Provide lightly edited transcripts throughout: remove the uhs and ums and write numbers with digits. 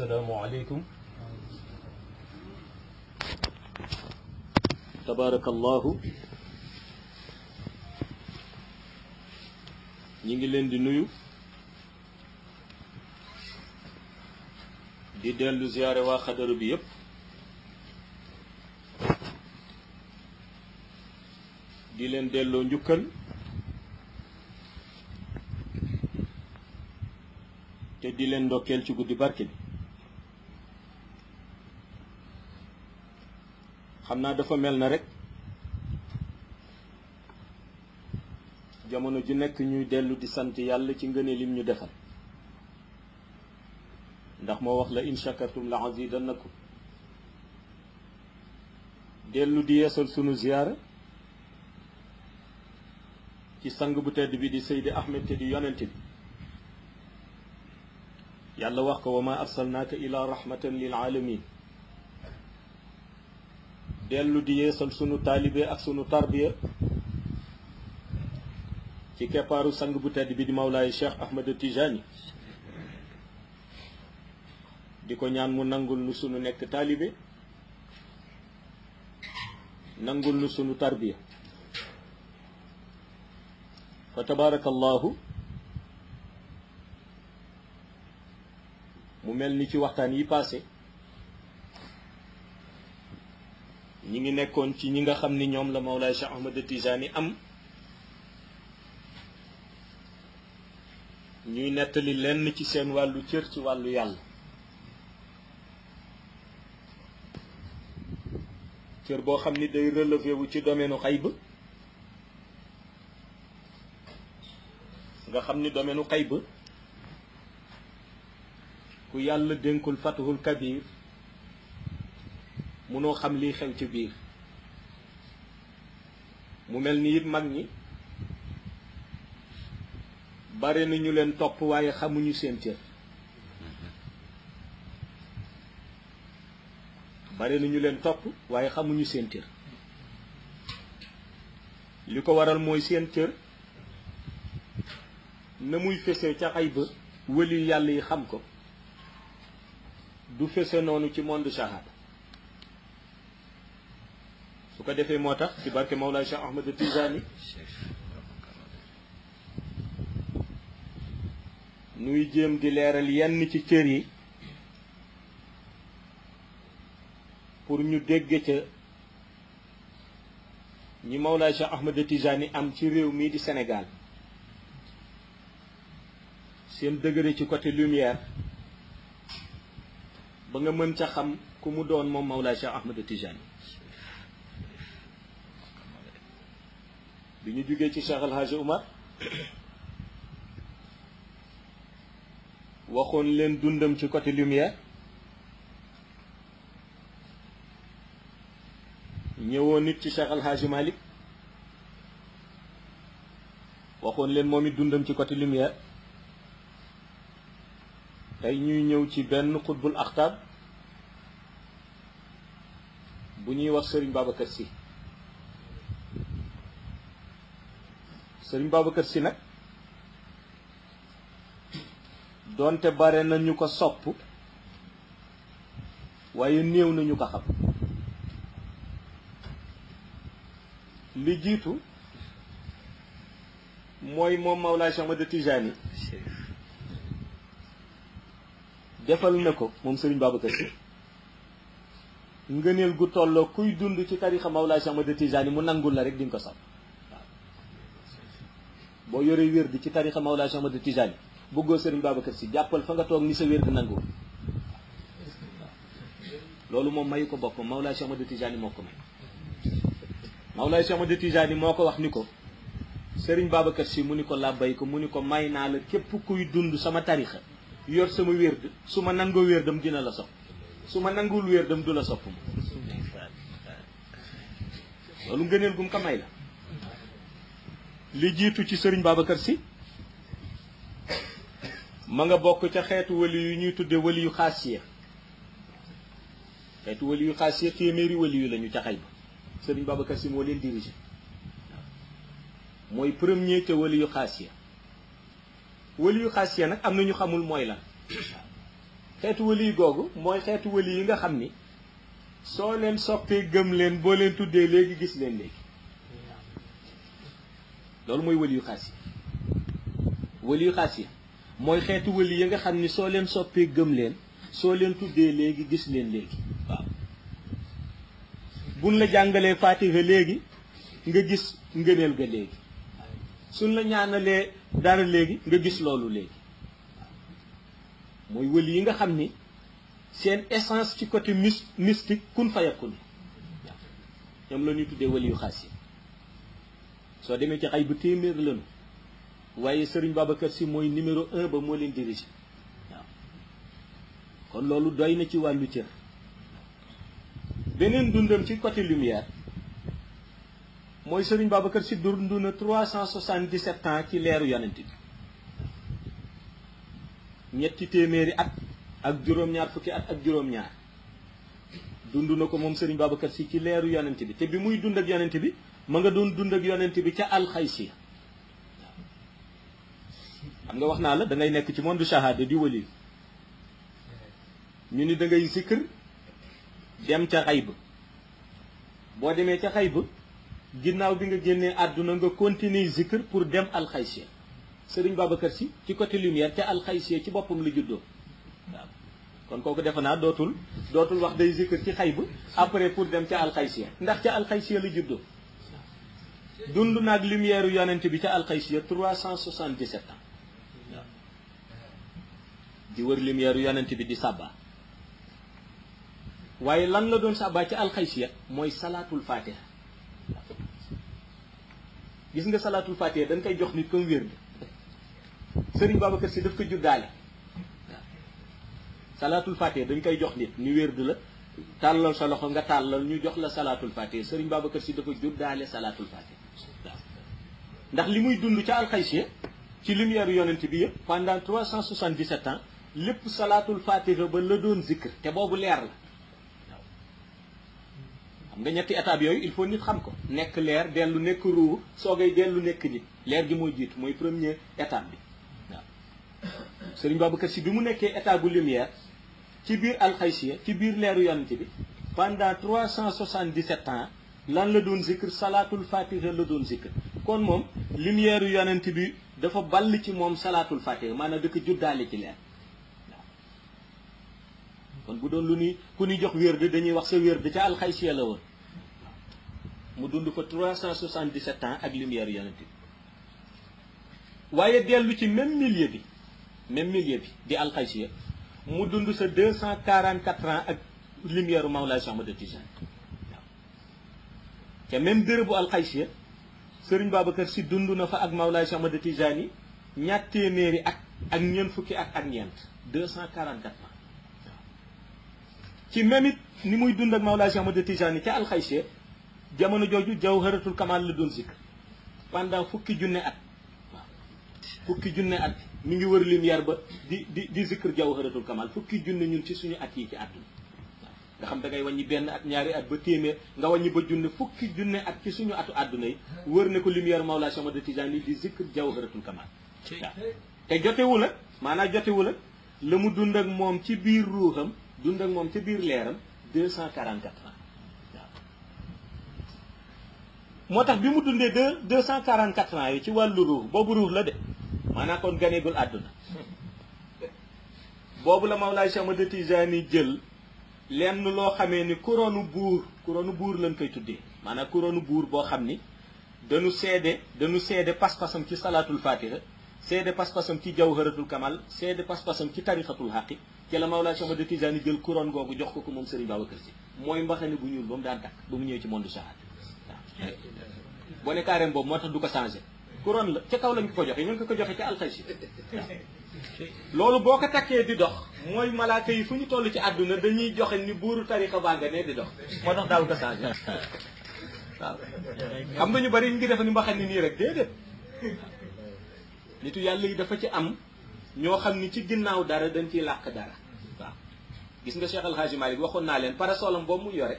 asalaamualeykum. tabaarakallahu. ñi ngi leen di nuyu di dellu ziyaare waa xadaru bi yépp di leen delloo njukkal te di leen ndokkeel ci guddi barke bi. xam naa dafa mel na rek jamono ji nekk ñuy dellu di sant yàlla ci ngëneel lim ñu defal, ndax moo wax la in shakartum la azidannakum. dellu di yeesal sunu ziyaara ci sang bu tedd bi di Seydi Ahmed te di yonent bi. yàlla wax ko wa ma arsalnaaka ila rahmatan lil alamin. dellu di yeesal sunu taalibe ak sunu tarbiya ci keppaaru sang bu tedd bi di Mawlaay Cheikh Ahmed Tijani. di ko ñaan mu nangul nu sunu nekk taalibe, nangul nu sunu tarbiya. fa tabaarakallahu. mu mel ni ci waxtaan yi passé ñi ngi nekkoon ci ñi nga xam ni ñoom la Mawlaay Cheikh Ahmed Tijani am, ñuy nettali lenn ci seen wàllu cër ci wàllu yàlla. cër boo xam ni day relevé wu ci domaine u xayb, nga xam ni domaine u xayb ku yàlla dénkul fatuhul kabir munoo xam liy xew ci biir. mu mel ni it mag ñi bare na ñu leen topp waaye xamuñu seen cër. bare na ñu leen topp waaye xamuñu seen cër. li ko waral mooy seen cër na muy fesee ca xay ba wëli yàlla yi xam ko, du fese noonu ci monde shahada. su ko defee moo tax ci barke Mawlaay Cheikh Ahmed Tijani nuy jéem di leeral yenn ci cër yi pour ñu dégg ca ñi Mawlaay Cheikh Ahmed Tijani am ci réew mii di Sénégal, seen degré ci côté lumière, ba nga mën ca xam ku mu doon moom Mawlaay Cheikh Ahmed Tijani. bi ñu jógee ci Cheikh El Hadj Oumar waxoon leen dundam ci côté lumière, ñëwoon nit ci Cheikh El Hadj Malick waxoon leen moom it dundam ci côté lumière. tey ñuy ñëw ci benn xutbul axtaab bu ñuy wax Serigne Babacar Sy. Serigne Babacar Sy nag doonte bare na ñu ko sopp waaye néew na ñu ko xam. li jiitu mooy moom Mawlaay Cheikh Ahmed Tijani defal na ko moom Serigne Babacar Sy ngëneel gu tolloo kuy dund ci tarixa Mawlaay Cheikh Ahmed Tijani mu nangul la rek di nga ko sopp. boo yoree wér di ci tarixa Mawlaay Cheikh Ahmed Tijani bëggoo Serigne Babacar Sy jàppal fa nga toog ni sa wér di nangu. loolu moom mayu ko boppam, Mawlaay Cheikh Ahmed Tijani moo ko may. Mawlaay Cheikh Ahmed Tijani moo ko wax ni ko Serigne Babacar Sy mu ni ko làbbay ko mu ni ko may naa la képp kuy dund sama tarixa yor sama wérd, su ma nangoo wérdam dina la sopp, su ma nangul wérdam du la sopp ma. loolu ngëneel gum ko may la. li jiitu ci Serigne Babacar Sy ma nga bokk ca xeetu wali yu ñuy tudde wali yu xaasiya. xeetu wali yu xaasiya téeméeri wali yu lañu ca xay ba. Serigne Babacar Sy moo leen dirigé, mooy premier ca wali yu xaasiya. wali yu xaasiya nag am na ñu xamul mooy lan. xeetu wali googu mooy xeetu wali yi nga xam ni soo leen soppee gëm leen boo leen tuddee léegi gis leen léegi loolu mooy wali yu xaas yi wali yu xaas yi mooy xeetu wali yi nga xam ni soo leen soppee gëm leen soo leen tuddee léegi gis leen léegi waaw buñ la jàngalee Faatiha léegi nga gis ngëneel ga léegi suñ la ñaanalee dara léegi nga gis loolu léegi mooy wëli yi nga xam ni seen essence ci côté mystique kun fayakun ñoom la ñuy tuddee wëli yu xaas yi soo demee ci xay bu téeméer lañu waaye Serigne Babacar Sy mooy numéro 1 ba moo leen dirigé waaw kon loolu doy na ci wàllu cër beneen dundam ci côté lumière mooy Serigne Babacar Sy dund na 377 ans ci leeru yonent bi ñetti téeméeri at ak juróom-ñaar fukki at ak juróom-ñaar dund na ko moom Serigne Babacar Sy ci leeru yonent bi te bi muy dund ak yonent bi ma nga doon dund ak yonent bi ca alxaysiya xam nga wax naa la da ngay nekk ci monde shahada di wali ñu ni da ngay zikr dem ca xayb boo demee ca xayb ginnaaw bi nga génnee àdduna nga continuer zikr pour dem alxaysiya Serigne Babacar Sy ci côté lumière te alxaysiya ci boppam la juddoo waaw kon kooku defe naa dootul wax day zikr ci xayb après pour dem ca alxaysiya ndax ca alxaysiya la juddoo dund naag lumière yu yonent bi ca alxaysiya 377 ans waaw di wër lumière yu yonent bi di sàbba waaye lan la doon sàbba ca alxaysiya mooy salaatul fatiha gis nga salaatul fatiha dañ koy jox nit comme wér Serigne Babacar Sy daf ko juddaale waaw salaatul fatiha dañ koy jox nit ñu wér la tàllal sa loxo nga tàllal ñu jox la salaatul fatiha Serigne Babacar Sy dafa juddaale salaatul fatiha waaw ndax li muy dund ca alxaysiya ci lumière yonent bi yëpp pendant 377 ans lépp salaatul fatiha ba la doon zikr te boobu leer la waaw xam nga ñetti étape yooyu il faut nit xam ko nekk leer dellu nekk ruu soogay dellu nekk nit leer gi mooy jiitu mooy première étape bi waaw Serigne Babacar Sy bi mu nekkee état bu lumière ci biir alxaysiya ci biir leeru yonent bi pendant 377 ans lan la doon zikr salaatul fatiha la doon zikr kon moom lumière yu yonent bi dafa ball ci moom salaatul fatiha maanaam da ko juddaale ci leer waaw kon bu doon lu ni ku ni jox wérde dañuy wax sa wérde ca alxaysiya la woon mu dund fa 377 ans ak lumière yu yonent bi waaye dellu ci même milieu bi di alxaysiya mu dund sa 244 ans ak lumière u Mawlaay Cheikh Ahmad Tijaan waaw te même bérébu alxaysiya Serigne Babacar Sy dund na fa ak Mawlaay Cheikh Ahmad Tijaan yi ñaar téeméeri at ak ñeent fukki at ak ñeent 244 ans waaw ci même it ni muy dund ak Mawlaay Cheikh Ahmad Tijaan yi ca alxaysiya jamono jooju jawharatul kamal la doon zikr pendant fukki junne at waaw fukki junne at mi ngi wër lumière ba di zikr jawharatul kamal fukki junne ñun ci suñu at yi ci àdduna waaw nga xam da ngay wàññi benn at ñaari at ba téeméer nga wàññi ba junne fukki junne at ci suñu atu àdduna yi wër ne ko lumière Mawlaa Cheikh Ahmad Tijaan yi di zikr jawharatul kamal waaw te jotewu la maanaam jotewu la mu dund ak moom ci biir ruuxam dund ak moom ci biir leeram 244 ans moo tax bi mu dundee 244 ans yi ci wàllu ruux boobu ruux la de maanaam kon ganeegul àdduna boobu la Mawlaay Cheikh Ahmad Tijaani jël lenn loo xamee ni couronne buur lañ koy tuddee maanaam couronne buur boo xam ni dañu seede pas-pasam ci salaatul fatiha seede pas-pasam ci jawharatul kamal seede pas-pasam ci tarixatul xaqi ci la Mawlaay Cheikh Ahmad Tijaani jël couronne googu jox ko moom Serigne Babacar Sy mooy mbaxane bu ñuul ba mu daan takk ba mu ñëwee ci monde shahada boo ne carême boobu moo tax du ko changé couronne la ca kaw lañ ko joxe ñu ngi ko joxe ca alxaysi loolu boo ko takkee di dox mooy malaaka yi fu ñu toll ci àdduna dañuy joxe ni buuru tarixa baa nga ne di dox moo tax daaw ko changé waaw xam nga ñu bari ñu ngi def ni mbaxal ni nii rek déedéet nitu yàlla yi dafa ci am ñoo xam ni ci ginnaaw dara dañ ciy làq dara waaw gis nga Cheikh Alhaji Malick waxoon naa leen parasolam boobu mu yore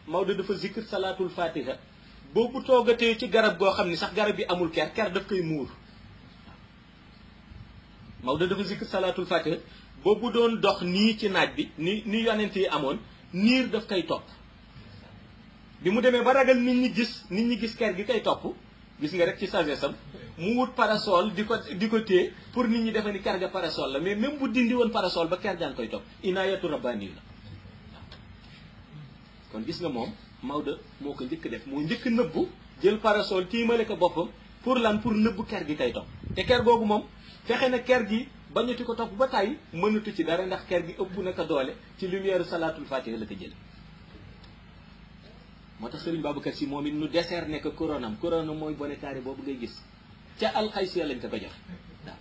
Maodo dafa zikr salaatul fatiha boobu toogatee ci garab goo xam ni sax garab yi amul ker daf koy muur Maodo dafa zikr salaatul fatiha ba bu doon dox nii ci naaj bi ni yonent yi amoon niir daf koy topp bi mu demee ba ragal nit ñi gis ker gi koy topp gis nga rek ci sagesse am mu wut parasol di ko téye pour nit ñi defe ni ker ga parasol la mais même bu dindi woon parasol ba ker gaan koy topp inaayatu rabbaani la kon gis nga moom Maodo moo ko njëkk def moo njëkk nëbbu jël parasol tiimale ko boppam pour lan pour nëbbu ker gi koy topp te ker googu moom fexe na ker gi bañati ko topp ba tàyyi mënatu ci dara ndax ker gi ëpp na ko doole ci lumière salaatul fatiha la ko jël moo tax Serigne Babacar Sy moom it nu décerné ko couronam couronam mooy bonnet carré boobu ngay gis ca alxaysiya lañ ko jox waaw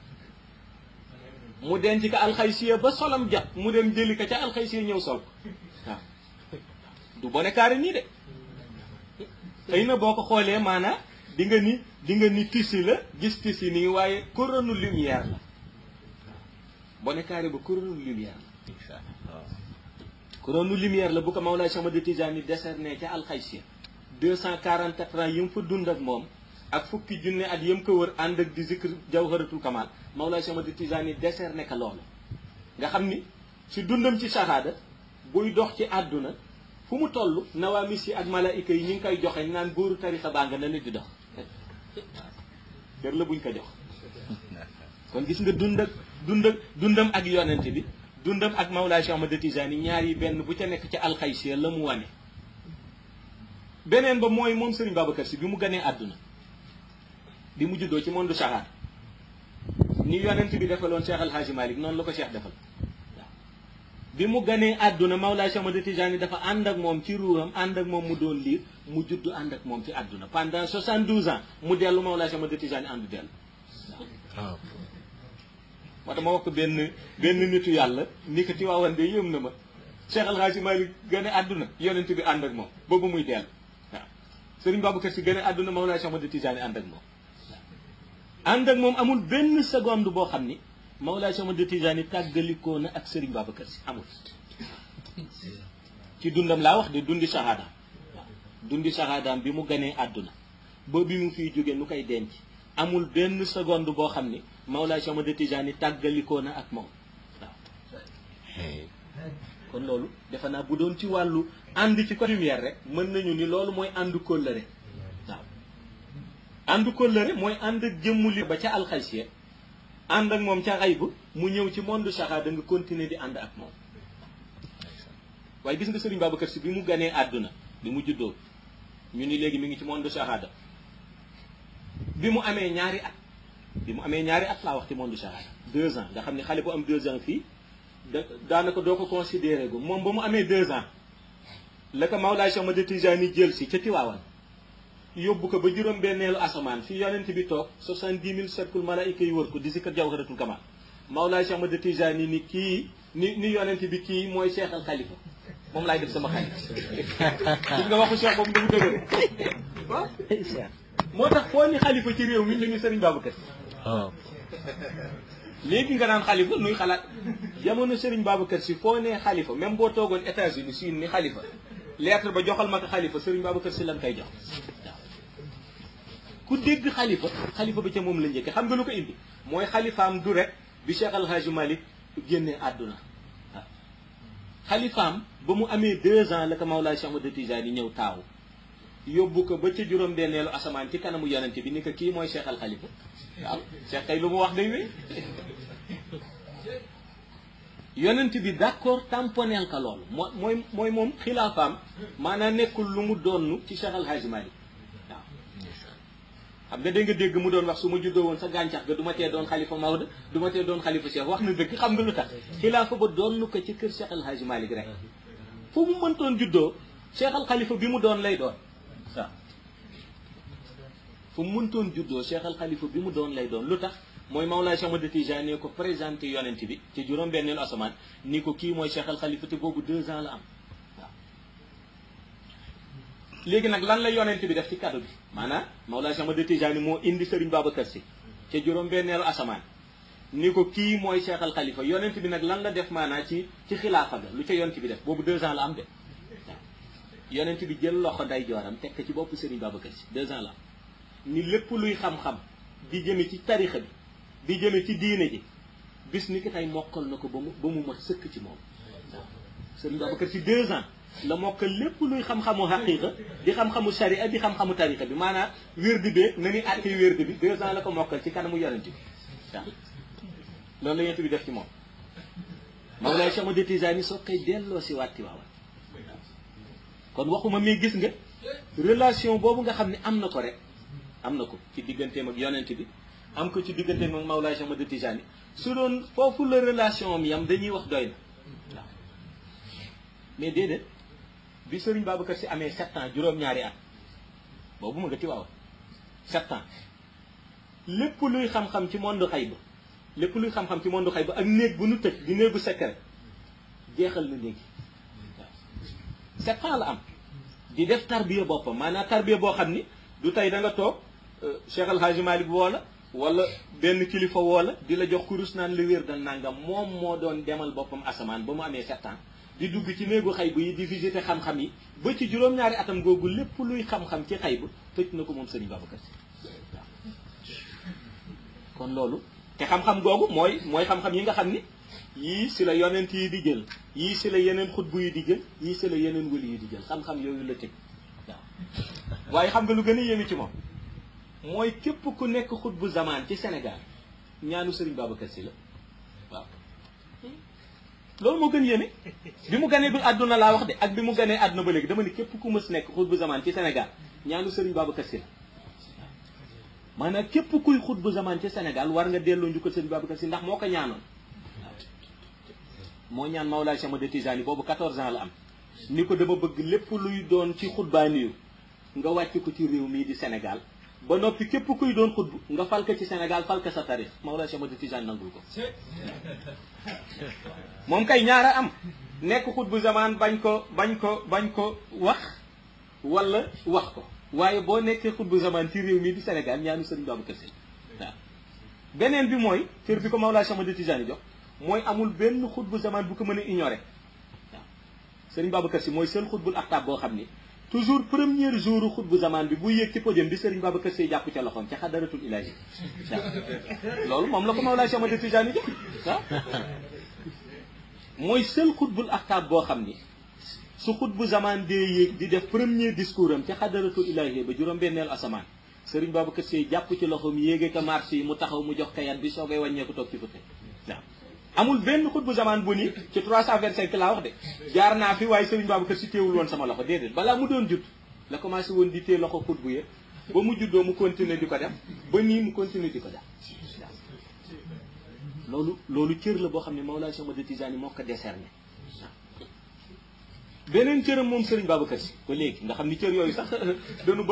mu denc ko alxaysiya ba solam jot mu dem jëli ko ca alxaysiya ñëw sol ko waaw du bonnet carré nii de xëy na boo ko xoolee maanaam di nga ni tissu la gis tissu nii waaye couronne lumière la bonnet carré ba couronne lumière la couronne lumière la bu ko Mawlaay Cheikh Ahmad Tijaani décerné ca alxaysiya 244 ans yi mu fa dund ak moom ak fukki junne at yëm ko wër ànd ak di zikr jawharatul kamal Mawlaay Cheikh Ahmad Tijaani décerné ka loolu nga xam ni si dundam ci shahada buy dox ci àdduna fu mu toll nawaamis yi ak malaayika yi ñu ngi koy joxe naan góoru tarixa baa nga na nit di dox kër la buñ ko jox kon gis nga dundam ak yonent bi dundam ak Mawlaay Cheikh Ahmad Tijaani ñaar yi benn bu ca nekk ca alxaysiya la mu wane beneen ba mooy moom Serigne Babacar Sy bi mu ganee àdduna bi mu juddoo ci monde shahada ni yonent bi defaloon Cheikh El Hadji Malick noonu la ko Cheikh defal waaw bi mu ganee àdduna Mawlaay Cheikh Ahmad Tijaani dafa ànd ak moom ci ruuram ànd ak moom mu doon liir mu juddu ànd ak moom ci àdduna pendant 72 ans mu dellu Mawlaay Cheikh Ahmad Tijaani ànd dellu waaw moo tax ma wax ko benn nitu yàlla ni ko Tiwaawan de yëm na ma Cheikh El Hadji Malick gane àdduna yonent bi ànd ak moom boobu muy dellu waaw Serigne Babacar Sy gane àdduna Mawlaay Cheikh Ahmad Tijaani ànd ak moom ànd ak moom amul benn seconde boo xam ni Mawlaay Cheikh Ahmad Tijaani tàggalikoo na ak Serigne Babacar Sy amul ci dundam laa wax de dundi shahadaam waaw dundi shahadaam bi mu ganee àdduna ba bi mu fiy jóge nu koy denc amul benn seconde boo xam ni Mawlaay Cheikh Ahmad Tijaani tàggalikoo na ak moom waaw kon loolu defe naa bu doon ci wàllu ànd ci côté lumière rek mën nañu ni loolu mooy ànd kóllëre waaw ànd kóllëre mooy ànd ak jëmmu li ba ca alxaysiya ànd ak moom ca xaybu mu ñëw ci monde shahada nga continuer di ànd ak moom waaye gis nga Serigne Babacar Sy bi mu ganee àdduna bi mu juddoo ñu ni léegi mi ngi ci monde shahada bi mu amee ñaari at laa wax ci monde shahada 2 ans nga xam ne xale bu am 2 ans fii daanaka doo ko considéré gu moom ba mu amee 2 ans la ko Mawlaay Cheikh Ahmad Tijaani jël si ca Tiwaawan yóbbu ko ba juróom-benneelu asamaan fi yonent bi toog 70 000 cercle malaayika yi wër ko di zikr jawharatul kamal Mawlaay Cheikh Ahmad Tijaani ni kii ni yonent bi kii mooy Cheikh al Khalifa moom laay def sama xarit gis nga waxu Cheikh boobu damu dëgëre waaw moo tax foo ni xalifa ci réew mi la ñu Serigne Babacar Sy léegi nga naan xalifa nuy xalaat jamono Serigne Babacar Sy foo nee xalifa même boo toogoon États-Unis siin ni xalifa lettre ba joxal ma ko xalifa Serigne Babacar Sy lan koy jox waaw ku dégg xalifa ba ca moom la njëkke xam nga lu ko indi mooy xalifaam du rek bi Cheikh El Hadji Malick génnee àdduna waaw xalifaam ba mu amee 2 ans la ko Mawlaay Cheikh Ahmad Tijaani ñëw taawu yóbbu ko ba ca juróom-benneelu asamaan ci kanamu yonent bi ni ko kii mooy Cheikh al Khalifa waaw Cheikh kay lu mu wax day wéy yonent bi d'accord tamponeel ka loolu mooy moom xilaafaam maanaam nekkul lu mu doon ci Cheikh al Hadji Malick waaw xam nga dégg mu doon wax su ma juddoo woon sa gàncax ga du ma tee doon xalifa Maodo du ma tee doon xalifa Cheikh wax na dëgg xam nga lu tax xilaafa ba doon ko ci kër Cheikh al Hadji Malick rek fu mu mëntoon juddoo Cheikh al Khalifa bi mu doon lay doon waaw fu mu mëntoon juddoo Cheikh al Khalifa bi mu doon lay doon lu tax mooy Mawlaay Cheikh Ahmad Tijaani ko présenté yonent bi ci juróom-benneelu asamaan ni ko kii mooy Cheikh al Khalifa te boobu 2 ans la am waaw léegi nag lan la yonent bi def ci cadeau bi maanaam Mawlaay Cheikh Ahmad Tijaani moo indi Serigne Babacar Sy ca juróom-benneelu asamaan ni ko kii mooy Cheikh al Khalifa yonent bi nag lan la def maanaam ci xilaafa ga lu ca yonent bi def boobu 2 ans la am de waaw yonent bi jël loxo nday jooram teg ko ci bopp Serigne Babacar Sy 2 ans la am ni lépp luy xam-xam di jëme ci tarixa bi di jëme ci diine ji bis ni ki tey mokkal na ko ba mu mat sëkk ci moom waaw Sëriñ Babacar Sy 2 ans la mokkal lépp luy xam-xamu xaqiqa di xam-xamu sharia di xam-xamu tariqa bi maanaam wérdi bee na ni àttee wérdi bi 2 ans la ko mokkal ci kanamu yonent bi waaw loolu la yonent bi def ci moom Mawlaay Cheikh Ahmad Tijaani soo koy delloo si waat Tiwaawan kon waxuma mais gis nga relation boobu nga xam ne am na ko rek am na ko ci digganteem ak yonent bi am ko ci digganteem ak Mawlaay Cheikh Ahmad Tijaani su doon foofu la relation am yam dañuy wax doy na waaw mais déedéet bi Sëriñ Babacar Sy amee 7 ans juróom-ñaari at boobu ma nga Tiwaawan 7 ans lépp luy xam-xam ci monde xayba lépp luy xam-xam ci monde xayba ak néeg bu nu tëj di néegu secret jeexal na léegi waaw 7 ans la am di def tarbiya boppam maanaam tarbiya boo xam ni du tey da nga toog Cheikh El Hadji Malick woola wala benn kilifa woola di la jox kurus naan la wér dal nangam moom moo doon demal boppam asamaan ba mu amee 7 ans di dugg ci néegu xaybu yi di visiter xam-xam yi ba ci juróom-ñaari atam googu lépp luy xam-xam ci xaybu tëj na ko moom Sëriñ Babacar Sy waaw kon loolu te xam-xam googu mooy xam-xam yi nga xam ni yii si la yonent yi di jël yii si la yeneen xutbu yi di jël yii si la yeneen wëli yi di jël xam-xam yooyu la tëj waaw waaye xam nga lu gën a yéeme ci moom mooy képp ku nekk xutbu zamaan ci Sénégal ñaanu Sëriñ Babacar Sy la waaw loolu moo gën yéeme bi mu ganee du àdduna laa wax de ak bi mu ganee àdduna ba léegi dama ne képp ku mës nekk xutbu zamaan ci Sénégal ñaanu Sëriñ Babacar Sy la maanaam képp kuy xutbu zamaan ci Sénégal war nga delloo njukkal Sëriñ Babacar Sy ndax moo ko ñaanoon moo ñaan Mawlaay Cheikh Ahmad Tijaani boobu 14 ans la am ni ko dama bëgg lépp luy doon ci xutbaaniyu nga wàcc ko ci réew mii di Sénégal ba noppi képp kuy doon xutbu nga fal ko ci Sénégal fal ko sa tarix Mawlaay Cheikh Ahmad Tijaani nangul ko moom kay ñaara am nekk xutbu zamaan bañ ko wax wala wax ko waaye boo nekkee xutbu zamaan ci réew mii di Sénégal ñaanu Sëriñ Babacar Sy waaw beneen bi mooy cër bi ko Mawlaay Cheikh Ahmad Tijaani jox mooy amul benn xutbu zamaan bu ko mën a ignorer waaw Sëriñ Babacar Sy mooy seul xutbul aktaab boo xam ni toujours premier jour xutbu zamaan bi bu yéeg ci podium bi Sëriñ Babacar Sy jàpp ca loxoom ca xadaratul ilaahi waaw loolu moom la ko Mawlaay Cheikh Ahmad Tijaani jox waaw mooy seul xutbul aktaab boo xam ni su xutbu zamaan dee yéeg di def premier discours am ca xadaratul ilaahi ba juróom-benneelu asamaan Sëriñ Babacar Sy jàpp ci loxoom yéege ka marché yi mu taxaw mu jox kayat bi soogay wàññeeku toog ci fëte waaw amul benn xutbu zamaan bu ni ci 325 laa wax de jaar naa fi waaye Sëriñ Babacar Sy téewul woon sama loxo déedéet balaa mu doon judd la commencé woon di téye loxo xutbu ya ba mu juddoo mu continuer di ko def ba nii mu continuer di ko def waaw loolu cër la boo xam ne Mawlaay Cheikh Ahmad Tijaani moo ko décerné waaw beneen cëram moom Sëriñ Babacar Sy ba léegi nga xam ni cër yooyu sax dañu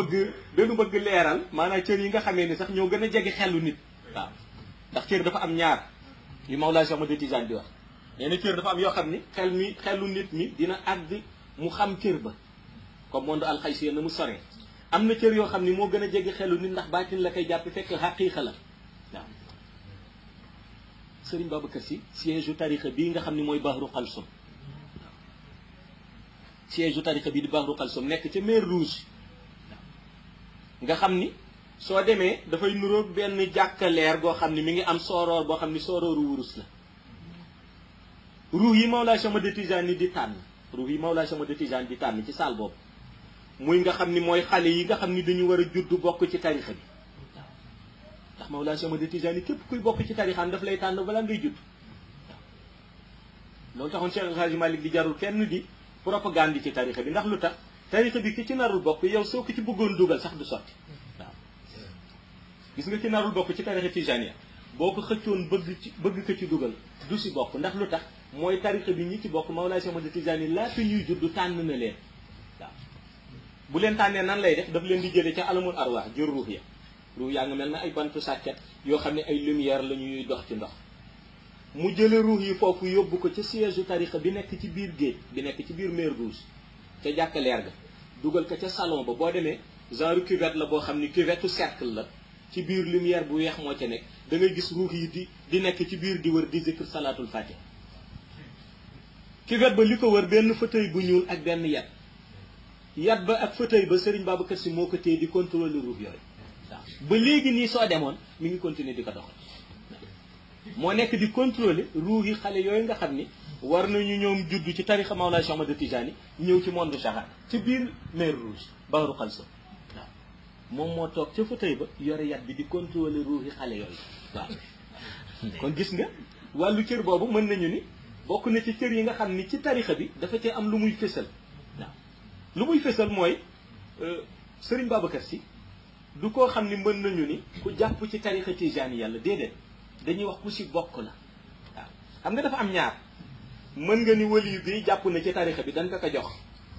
bëgg leeral maanaam cër yi nga xamee ni sax ñoo gën a jege xelu nit waaw ndax cër dafa am ñaar li Mawlaay Cheikh Ahmad Tijaani di wax nee na cër dafa am yoo xam ni xelu nit mi dina àgg mu xam cër ba comme monde alxaysiya na mu soree am na cër yoo xam ni moo gën a jege xelu nit ndax baatin la koy jàpp fekk xaqiiqa la waaw Sëriñ Babacar Sy siège u tarixa bii nga xam ni mooy Bahru Xalsum siège u tarixa bii di Bahru Xalsum nekk ca mer Rouge nga xam ni soo demee dafay nuroog benn jàkka leer goo xam ni mi ngi am sooroor boo xam ni soorooru wurus la ruux yi Mawlaay Cheikh Ahmad Tijaani di tànn ruux yi Mawlaay Cheikh Ahmad Tijaani di tànn ci saal boobu muy nga xam ni mooy xale yi nga xam ni dañu war a judd bokk ci tarixa bi waaw ndax Mawlaay Cheikh Ahmad Tijaani képp kuy bokk ci tarixaan daf lay tànn balaa ngay judd waaw loolu taxoon Cheikh El Hadji Malick di jarul kenn di propagande ci tarixa bi ndax lu tax tarixa bi ki ci narul bokk yow soo ko ci bëggoon dugal sax du sotti waaw gis nga ci narul bokk ci tarixa Tijaaniya boo ko xëccoon bëgg ko ci dugal du si bokk ndax lu tax mooy tarixa bi ñi ci bokk Mawlaay Cheikh Ahmad Tijaani laata ñuy judd tànn na leen waaw bu leen tànnee nan lay def daf leen di jëlee ca alamul arwaax jël ruux ya ruux yaa nga mel na ay bantu sàkket yoo xam ne ay lumière la ñuy dox ci ndox mu jële ruux yi foofu yóbbu ko ca siège tarixa bi nekk ci biir géej bi nekk ci biir mer Rouge ca jàkka leer ga dugal ko ca salon ba boo demee genre cuvette la boo xam ni cuvette cercle la ci biir lumière bu weex moo ca nekk da ngay gis ruux yi di nekk ci biir di wër di zikr salaatul fatiha cuvette ba li ko wër benn fauteuil bu ñuul ak benn yat ba ak fauteuil ba Sëriñ Babacar Sy moo ko téye di contrôler ruux yooyu waaw ba léegi nii soo demoon mi ngi continuer di ko doxal moo nekk di contrôler ruuxi xale yooyu nga xam ni war nañu ñoom juddu ci tarixa Mawlaay Cheikh Ahmad Tijaani ñëw ci monde shahada ci biir mer rouge Bahru Xalsa waaw moom moo toog ca fauteuil ba yore yat bi di contrôler ruuxi xale yooyu waaw kon gis nga wàllu cër boobu mën nañu ni bokk na ci cër yi nga xam ni ci tarixa bi dafa cee am lu muy fésal waaw lu muy fésal mooy Sëriñ Babacar Si du koo xam ni mën nañu ni ku jàpp ci tarixa Tijaani yàlla déedéet dañuy wax ku si bokk la waaw xam nga dafa am ñaar mën nga ni waliyu bi jàpp na ci tarixa bi dañ ko jox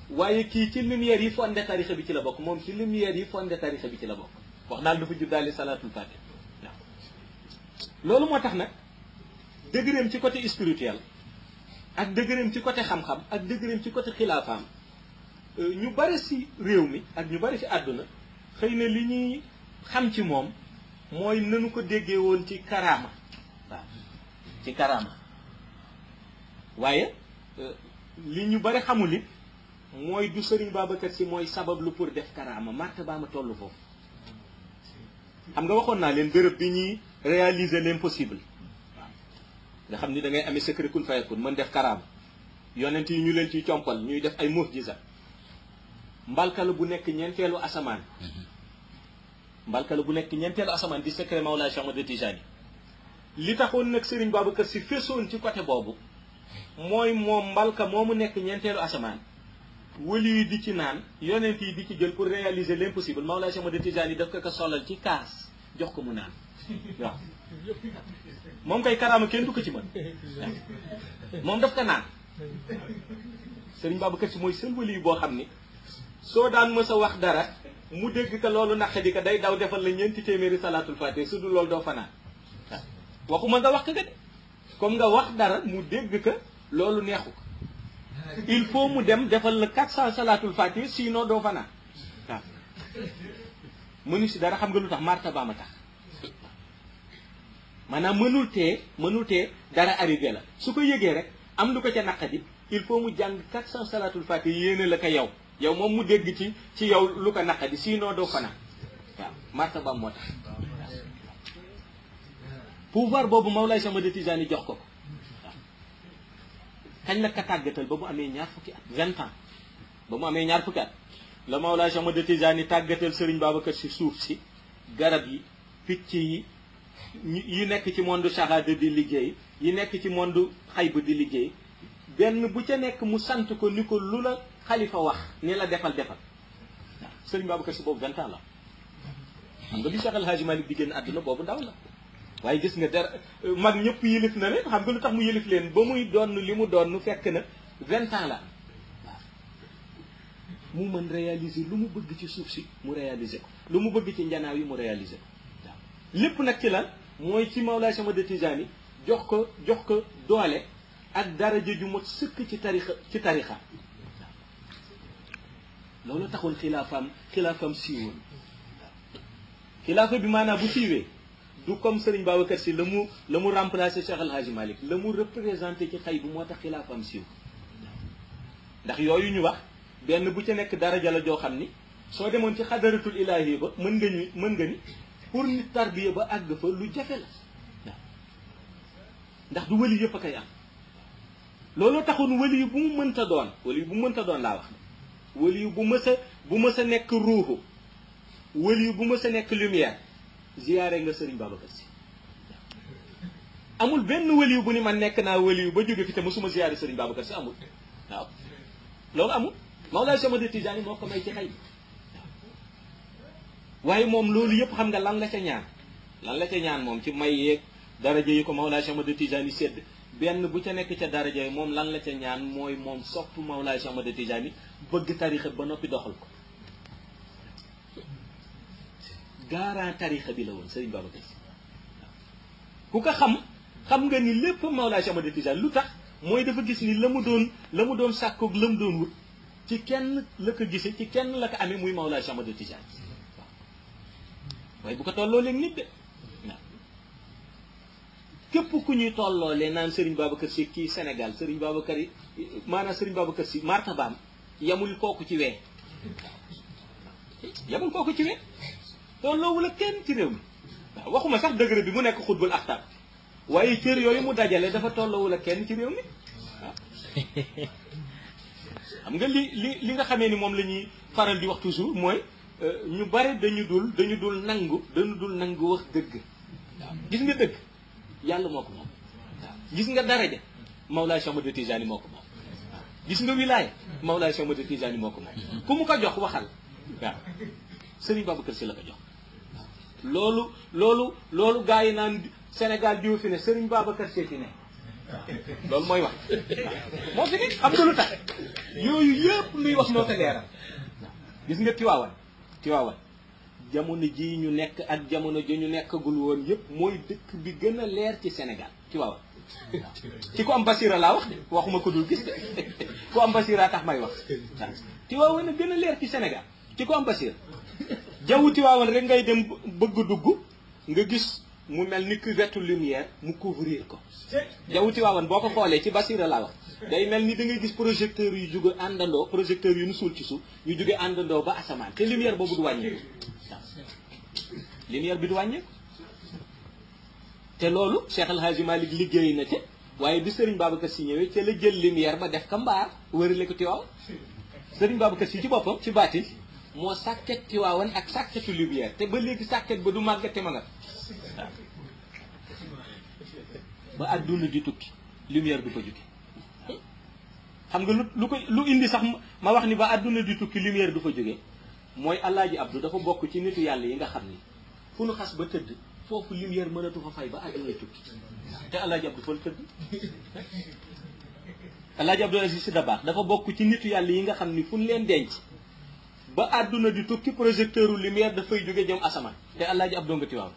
waaye kii ci lumière yi fondé tarixa bi ci la bokk moom ci lumière yi fondé tarixa bi ci la bokk wax daal dafa juddaale salaatul faatih waaw loolu moo tax nag dëgëreem ci côté spirituel ak dëgëreem ci côté xam-xam ak dëgëreem ci côté xilaafaam ñu bari si réew mi ak ñu bari ci àdduna xëy na li ñuy xam ci moom mooy nanu ko déggee woon ci karaama waaw ci karaama waaye li ñu bari xamul it mooy du Sëriñ Babacar Si mooy sabablu pour def karaama martaba ma toll foofu xam nga waxoon naa leen béréb bi ñuy réaliser l'impossible waaw nga xam ni da ngay amee secret kun fayakun mën def karaama yonent yi ñu leen ciy compal ñuy def ay mu'jiza mbalkala bu nekk ñeenteelu asamaan mbalkala bu nekk ñeenteelu asamaan di secret Mawlaay Cheikh Ahmad Tijaani li taxoon nag Sëriñ Babacar Si fesoon ci côté boobu mooy moom mbalka moomu nekk ñeenteelu asamaan wali yi di ci naan yonent yi di ci jël pour réaliser l'impossible Mawlaay Cheikh Ahmad Tijaani daf ko solal ci kaas jox ko mu naan waaw moom kay karaama kenn du ko ci mën moom daf ko naan Sëriñ Babacar Si mooy seen wali yi boo xam ni soo daan mës a wax dara mu dégg ka loolu naqadi ka day daw defal la 4 téeméeri salaatul faatih su dul loolu doo fa naan waaw waxuma nga wax ka de comme nga wax dara mu dégg ka loolu neexu ko il faut mu dem defal la 400 salaatul faatih sinon doo fa naan waaw mënu si dara xam nga lu tax martaba ma tax maanaam mënul tee dara arrivé la su ko yëgee rek am lu ko ca naqadi il faut mu jàng 400 salaatul faatih yéene la ko yow moom mu dégg ci yow lu ko naqadi sinon doo fanaan waaw martaba moo tax pouvoir boobu Mawlaay Cheikh Ahmad Tijaani jox ko waaw kañ la ka tàggatal ba mu amee 20 at 20 ans ba mu amee 20 at la Mawlaay Cheikh Ahmad Tijaani tàggatal Sëriñ Babacar Si suuf si garab yi picc yi nekk ci monde shahada di liggéey yi nekk ci monde xayb di liggéey benn bu ca nekk mu sant ko ni ko lu la xalifa wax ni la defal waaw Sëriñ Babacar Si boobu 20 ans la xam nga bi Cheikh El Hadji Malick di génn àdduna boobu ndaw la waaye gis nga dara mag ñëpp yëlif na leen xam nga lu tax mu yëlif leen ba muy doon li mu doon fekk na 20 ans la waaw mu mën réaliser lu mu bëgg ci suuf si mu réaliser ko lu mu bëgg ci njanaaw yi mu réaliser ko waaw lépp nag ci lan mooy ci Mawlaay Cheikh Ahmad Tijaani jox ko doole ak daraja ju mot sëkk ci tarixa loolu taxoon xilaafam siiwoon xilaafa bi maanaam bu siiwee du comme Sëriñ Babacar Si la mu remplacer Cheikh El Hadji Malick la mu représenté ci xay bu moo tax xilaafam siiw ndax yooyu ñu wax benn bu ca nekk daraja la joo xam ni soo demoon ci xadaratul ilaahi ba mën nga ni pour nit tarbiya ba àgg fa lu jafe la waaw ndax du wali yëpp a koy am looloo taxoon wali yu bu mu mënta doon laa wax wali yu bu mës a nekk ruuxu wali yu bu mës a nekk lumière ziyaare nga Sëriñ Babacar Si amul benn wali yu bu ni man nekk naa wali yu ba jóge fi te mësuma ziyaare Sëriñ Babacar Si amul waaw loolu amul Mawlaay Cheikh Ahmad Tijaani moo ko may ci xay waaye moom loolu yëpp xam nga lan la ca ñaan moom ci may yeeg daraja yi ko Mawlaay Cheikh Ahmad Tijaani sédd benn bu ca nekk ca daraja yi moom lan la ca ñaan mooy moom sopp Mawlaay Cheikh Ahmad Tijaani bëgg tarixa ba noppi doxal ko garant tarixa bi la woon Sëriñ Babacar Si ku ko xam nga ni lépp Mawlaay Cheikh Ahmad Tijaani lu tax mooy dafa gis ni la mu doon sàkkoog la mu doon wut ci kenn la ko gise ci kenn la ko amee muy Mawlaay Cheikh Ahmad Tijaani waaw waaye bu ko tolloo léegi nit de waaw képp ku ñuy tolloolee naan Sëriñ Babacar Si kii Sénégal Sëriñ Babacar yi maanaam Sëriñ Babacar Si martabaam yamul kooku ci wee tolloowul ak kenn ci réew mi waaw waxuma sax degré bi mu nekk xutbul axtaab waaye cër yooyu mu dajale dafa tollawul ak kenn ci réew mi waaw xam nga li nga xamee ni moom la ñuy faral di wax toujours mooy ñu bare dañu dul nangu wax dëgg waaw gis nga dëgg yàlla moo ko moom waaw gis nga daraja Mawlaay Cheikh Ahmad Tijaani moo ko moom waaw gis nga wilaaya Mawlaay Cheikh Ahmad Tijaani moo ko moom ku mu ko jox waxal waaw Sëriñ Babacar Si la ko jox waaw loolu gars yi naan Sénégal diw fi ne Sëriñ Babacar Si fi ne loolu mooy wax moo fi ne xam nga lu tax yooyu yëpp luy wax moo ko leeral gis nga Tiwaawan jamono ji ñu nekk ak jamono ji ñu nekkagul woon yëpp mooy dëkk bi gën a leer ci Sénégal Tiwaawan ci ko am basira laa wax de waxuma ko dul gis de ku am basira tax may wax waaw Tiwaawan a gën a leer ci Sénégal ci ko am basira jaww Tiwaawan rek ngay dem bëgg dugg nga gis mu mel ni cuvette lumière mu couvrir ko jaww Tiwaawan boo ko xoolee ci basira laa wax day mel ni da ngay gis projecteurs yu jóge àndandoo projecteurs yu nu suul ci suuf ñu jóge àndandoo ba asamaan te lumière boobu du wàññeeku waaw lumière bi du wàññeeku te loolu Cheikh El Hadji Malick liggéey na ci waaye bi Serigne Babacar Sy ñëwee ca la jël lumière ba def ka mbaar wërale ko Tiwaawan Serigne Babacar Sy ci boppam ci baatin moo sàkket Tiwaawan ak sàkketu lumière te ba léegi sàkket ba du màggate ma nga waaw ba àdduna di tukki lumière du ko jóge xam nga lu indi sax ma wax ni ba àdduna di tukki lumière du fa jóge mooy Alaaji Abdou dafa bokk ci nitu yàlla yi nga xam ni fu nu xas ba tëdd foofu lumière mënatu fa fay ba àdduna tukki te Alaaji Abdou fa la tëdd Alaaji Abdou Aziz Sy Dabakh dafa bokk ci nitu yàlla yi nga xam ni fu nu leen denc ba àdduna di tukki projecteur lumière dafay jóge jëm asamaan te Alaaji Abdou nga Tiwaawan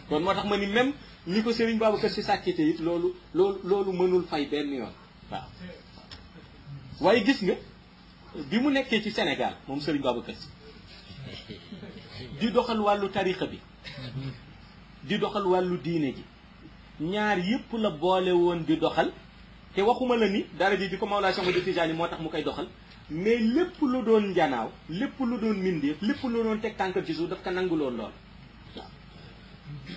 kon moo tax ma ni même ni ko Serigne Babacar Sy sàkkite it loolu mënul fay benn yoon waaw waaye gis nga bi mu nekkee ci Sénégal moom Serigne Babacar Sy di doxal wàllu tarixa bi di doxal wàllu diine ji ñaar yëpp la boole woon di doxal te waxuma la ni dara ji ko Mawlaay Cheikh Ahmad Tijaani moo tax mu koy doxal mais lépp lu doon njanaaw lépp lu doon mindeef lépp lu doon teg tànkal ci suuf daf ko nanguloon lool waaw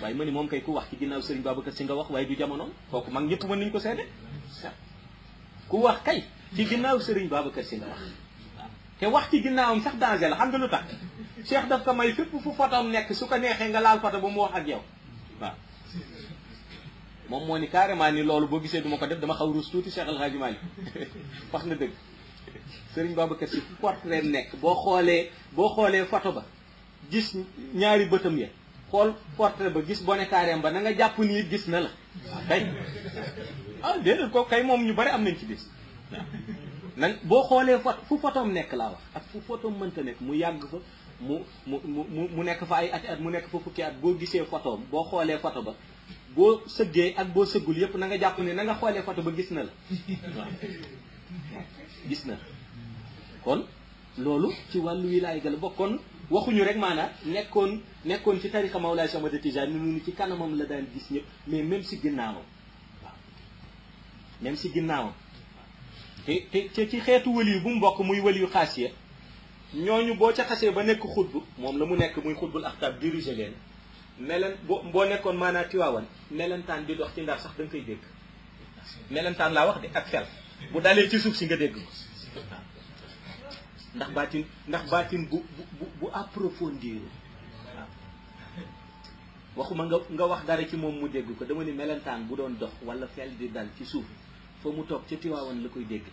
waaye ma ni moom kay ku wax ci ginnaaw Serigne Babacar Sy nga wax waaye du jamonoom kooku mag ñëpp mën nañu ko seede ku wax kay ci ginnaaw Serigne Babacar Sy nga wax waaw te wax ci ginnaawam sax danger la xam nga lu tax Cheikh daf ko may fépp fu photom nekk su ko neexee nga laal photo ba mu wax ak yow waaw moom moo ni carrément ni loolu boo gisee duma ko def dama xaw ruus tuuti Cheikh El Hadji Malick wax na dëgg Serigne Babacar Sy fu portrait nekk boo xoolee photo ba gis ñaari bëtam ya xool portrait ba gis bone carrément ba na nga jàpp ni gis na la waaw kay ah déedéet ko kay moom ñu bari am nañ ci gis waaw nag boo xoolee fu photom nekk laa wax ak fu photom mënta nekk mu yàgg fa mu nekk fa ay at mu nekk fa fukki at boo gisee photom boo xoolee photo ba boo sëggee ak boo sëggul yépp na nga jàpp ne na nga xoolee photo ba gis na la waaw gis na kon loolu ci wàllu wilaay ga la bokkoon waxuñu rek maanaam nekkoon ci tarixa Mawlaay Cheikh Ahmad Tijaani ni ci kanamam la daan gis ñëpp mais même si ginnaawam waaw même si ginnaawam te ci xeetu wëli bu mu bokk muy wëli xaasiya ñooñu boo ca xasee ba nekk xutbu moom la mu nekk muy xutbul axtaab dirigé leen boo nekkoon maanaam Tiwaawan melentaan di dox ci Ndar sax da nga koy dégg melentaan laa wax de ak fel bu dalee ci suuf si nga dégg ko ndax baatin bu approfondir waaw waxuma nga wax dara ci moom mu dégg ko dama ni melentaan bu doon dox wala fel di dal ci suuf fa mu toog ca Tiwaawan la koy dégg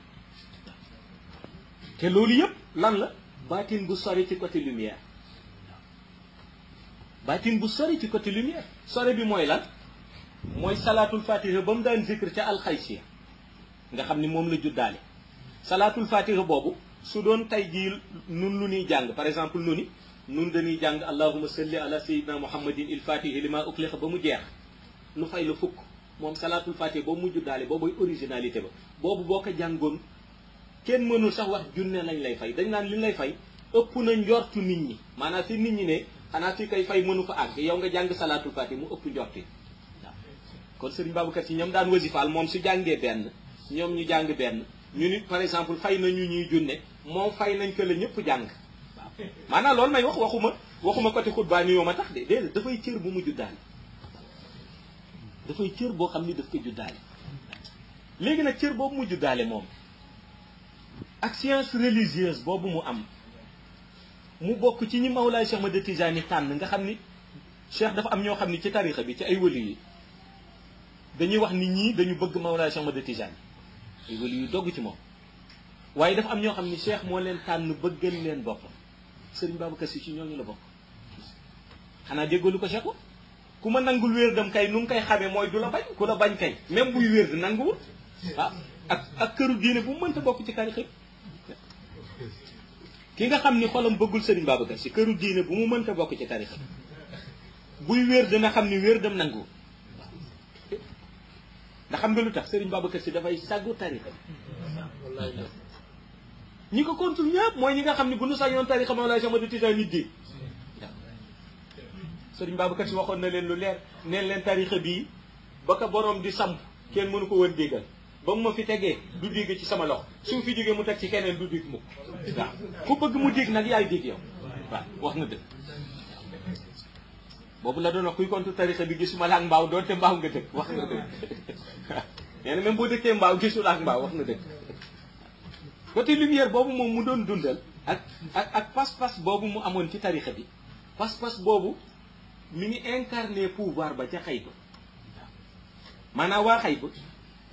te loolu yëpp lan la baatin bu sori ci côté lumière baatin bu sori ci côté lumière sori bi mooy lan mooy salaatul fatiha ba mu daan zikr ca alxaysiya nga xam ni moom la juddaale salaatul fatiha boobu su doon tey jii nun lu ñuy jàng par exemple nun dañuy jàng allahumma salli ala sayyidina muhammadin il fatihi li ma uxliqa ba mu jeex nu fay la fukk moom salaatul fatiha boobu mu juddaale boobu originalité ba boobu boo ko jàngoon kenn mënul sax wax junne lañ lay fay dañ naan li lay fay ëpp na njortu nit ñi maanaam fi nit ñi ne xanaa fi koy fay mënu fa àgg yow nga jàng salaatul fatiha mu ëpp njorti waaw kon Serigne Babacar Sy ñoom daan wasifaal moom su jàngee benn ñoom ñu jàng benn ñu nit par exemple fay nañu ñuy junne moom fay nañ ko la ñëpp jàng waaw maanaam loolu may wax waxuma côté xutbaa ni yow ma tax de déedéet dafay cër bu mu juddaale dafay cër boo xam ni daf ko juddaale. léegi nag cër boobu mu juddaale moom ak science religieuse boobu mu am mu bokk ci ñi Mawlaay Cheikh Ahmad Tijaani tànn nga xam ni Cheikh dafa am ñoo xam ni ci tarixa bi ci ay wali yi dañuy wax nit ñi dañu bëgg Mawlaay Cheikh Ahmad Tijaani ay wali yu dogg ci moom waaye dafa am ñoo xam ni Cheikh moo leen tànn bëggal leen boppam Sëriñ Babacar Si ci ñooñu la bokk. xanaa déggoolu ko Cheikh ku ma nangul wér dem kay nu mu koy xamee mooy du la bañ ku la bañ kay même buy wér di nanguwul waaw ak këru diine bu mu mënta bokk ci tarixa ki nga xam ni xolam bëggul Sëriñ Babacar Si këru diine bu mu mënta bokk ci tarixa buy wér dina xam ni wér dem nanguwul ndax xam nga lu tax Sëriñ Babacar Si dafay sàggu tarixa ñi ko contre ñëpp mooy ñi nga xam ni bu nu sañoon tarixa Mawlaay Cheikh Ahmad Tijaani nit di Sëriñ Babacar Si waxoon na leen lu leer neen leen tarixa bii ba ko boroom di samp kenn mënu ko woon déggal ba mu ma fi tegee du dégg ci sama loxo su fi jógee mu teg ci keneen du dégg mukk waaw ku bëgg mu dégg nag yaay dégg yow waaw wax na dëgg boobu la doon wax kuy contre tarixa bi gisuma la ak mbaaw doonte mbaaw nga dëkk wax na dëgg nee na même boo dëkkee mbaaw gisul ak mbaaw wax na dëgg côté lumière boobu moom mu doon dundal ak pas-pas boobu mu amoon ci tarixa bi pas-pas boobu mi ngi incarné pouvoir ba ca xayba maanaam waa xayba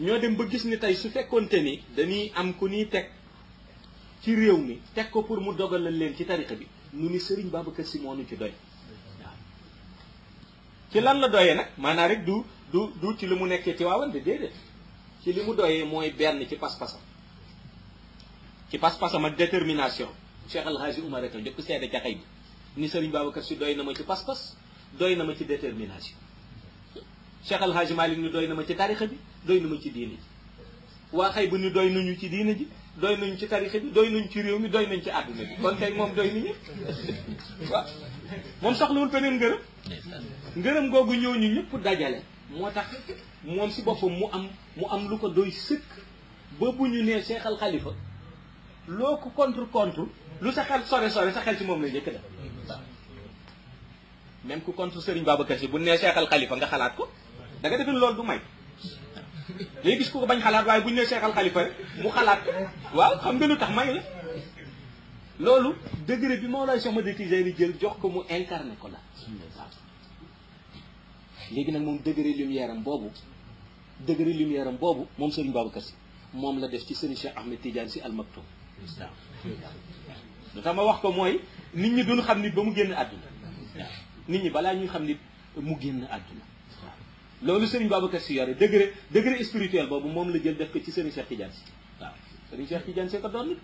ñoo dem ba gis ni tey su fekkoonte ni dañuy am ku ñuy teg ci réew mi teg ko pour mu dogalal leen ci tarixa bi nu ni Sëriñ Babacar Si moo nu ci doy waaw ci lan la doyee nag maanaam rek du ci li mu nekkee ci waawan de déedéet ci li mu doyee mooy benn ci pas-pasam ak détermination Cheikh Al Hadji Oumar rek njëkk seede ca xayba ni Sëriñ Babacar Si doy na ma ci pas-pas doy na ma ci détermination Cheikh Al Hadji Malick ni doy na ma ci tarixa bi doy na ma ci diine ji waa xay bu ni doy nañu ci diine ji doy nañu ci tarixa bi doy nañu ci réew mi doy nañu ci àdduna bi kon tey moom doy nañu waaw moom soxlawul beneen ngërëm googu ñooñu ñëpp dajale moo tax moom si boppam mu am lu ko doy sëkk ba bu ñu nee Cheikh Al Khalifa loo ko contre lu sa xel sore sa xel ci moom lay njëkk def waaw même ku contre Sëriñ Babacar Si bu nee Cheikh Al Khalifa nga xalaat ko da nga defe loolu du may léegi gis ku ko bañ xalaat waaye bu ñu nee Cheikh Al Khalifa rek mu xalaat ko waaw xam nga lu tax may la loolu degré bi Mawlaay Cheikh Ahmad Tijaani jël jox ko mu incarné ko la waaw léegi nag moom degré lumière am boobu moom Sëriñ Babacar Si moom la def ci Sëriñ Cheikh Ahmed Tidiane Si Al Maktoum waaw lu tax ma wax ko mooy nit ñi duñ xam nit ba mu génn àdduna waaw nit ñi balaa ñuy xam nit mu génn àdduna waaw loolu Sëriñ Babacar Si yore degré spirituel boobu moom la jël def ko ci Sëriñ Cheikh Tidiane Si waaw Sëriñ Cheikh Tidiane Si ko doon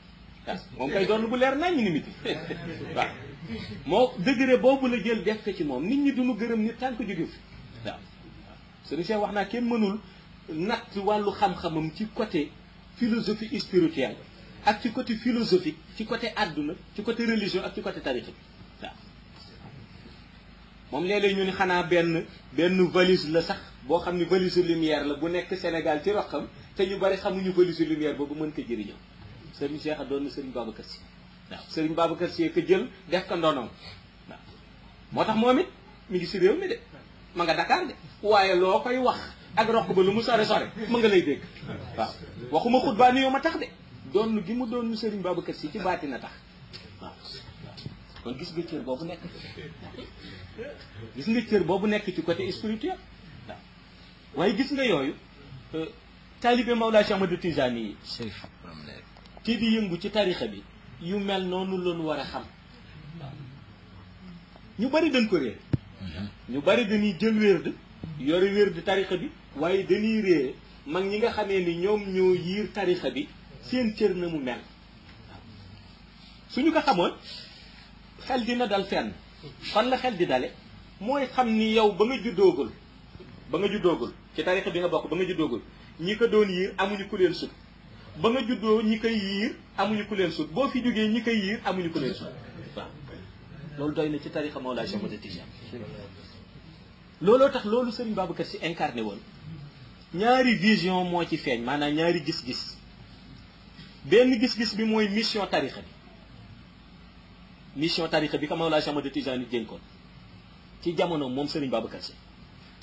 waaw moom kay doon bu leer nañ ñu ni miti waaw moo degré boobu la jël def ko ci moom nit ñi duñu gërëm nit tant que jóge fi waaw Sëriñ Cheikh wax naa kenn mënul natt wàllu xam-xamam ci côté philosophie spirituelle ak ci côté philosophique ci côté àdduna ci côté religion ak ci côté tarixa bi waaw moom léeg-léeg ñu ni xanaa benn valise la sax boo xam ni valise lumière la bu nekk Sénégal ci roxam te ñu bari xamuñu valise lumière boobu mën ko jëriñoo Sëriñ Cheikh a doon na Sëriñ Babacar Si waaw Sëriñ Babacar Si ko jël def ko ndonoom waaw moo tax moom it mi ngi si réew mi de ma nga Dakar de waaye loo koy wax ak roq ba lu mu sore ma nga lay dégg waaw waxuma xutbaa ni yow ma tax de doon gi mu doon Sëriñ Babacar Si ci baati na tax waaw kon gis nga cër boobu nekk ci côté spirituel waaw waaye gis nga yooyu taalibe Mawlaay Cheikh Ahmad Tijaani yi ci di yëngu ci tarixa bi yu mel noonu loonu war a xam waaw ñu bari dañ ko réer ñu bari dañuy jël wérd yore wérd tarixa bi waaye dañuy réere mag ñi nga xamee ni ñoom ñoo yiir tarixa bi seen cër na mu mel waaw suñu ko xamoon xel dina dal fenn fan la xel di dale mooy xam ni yow ba nga juddoogul ci tarixa bi nga bokk ba nga juddoogul ñi ko doon yiir amuñu ku leen sut ba nga juddoo ñi koy yiir amuñu ku leen sut boo fi jógee ñi koy yiir amuñu ku leen sut waaw loolu doy na ci tarixa Mawlaay Cheikh Ahmad Tijaani looloo tax loolu Sëriñ Babacar Si incarné woon ñaari vision moo ci feeñ maanaam ñaari gis-gis benn gis-gis bi mooy mission tarixa bi ko Mawlaay Cheikh Ahmad Tijaani dénkoon ci jamono moom Sëriñ Babacar Si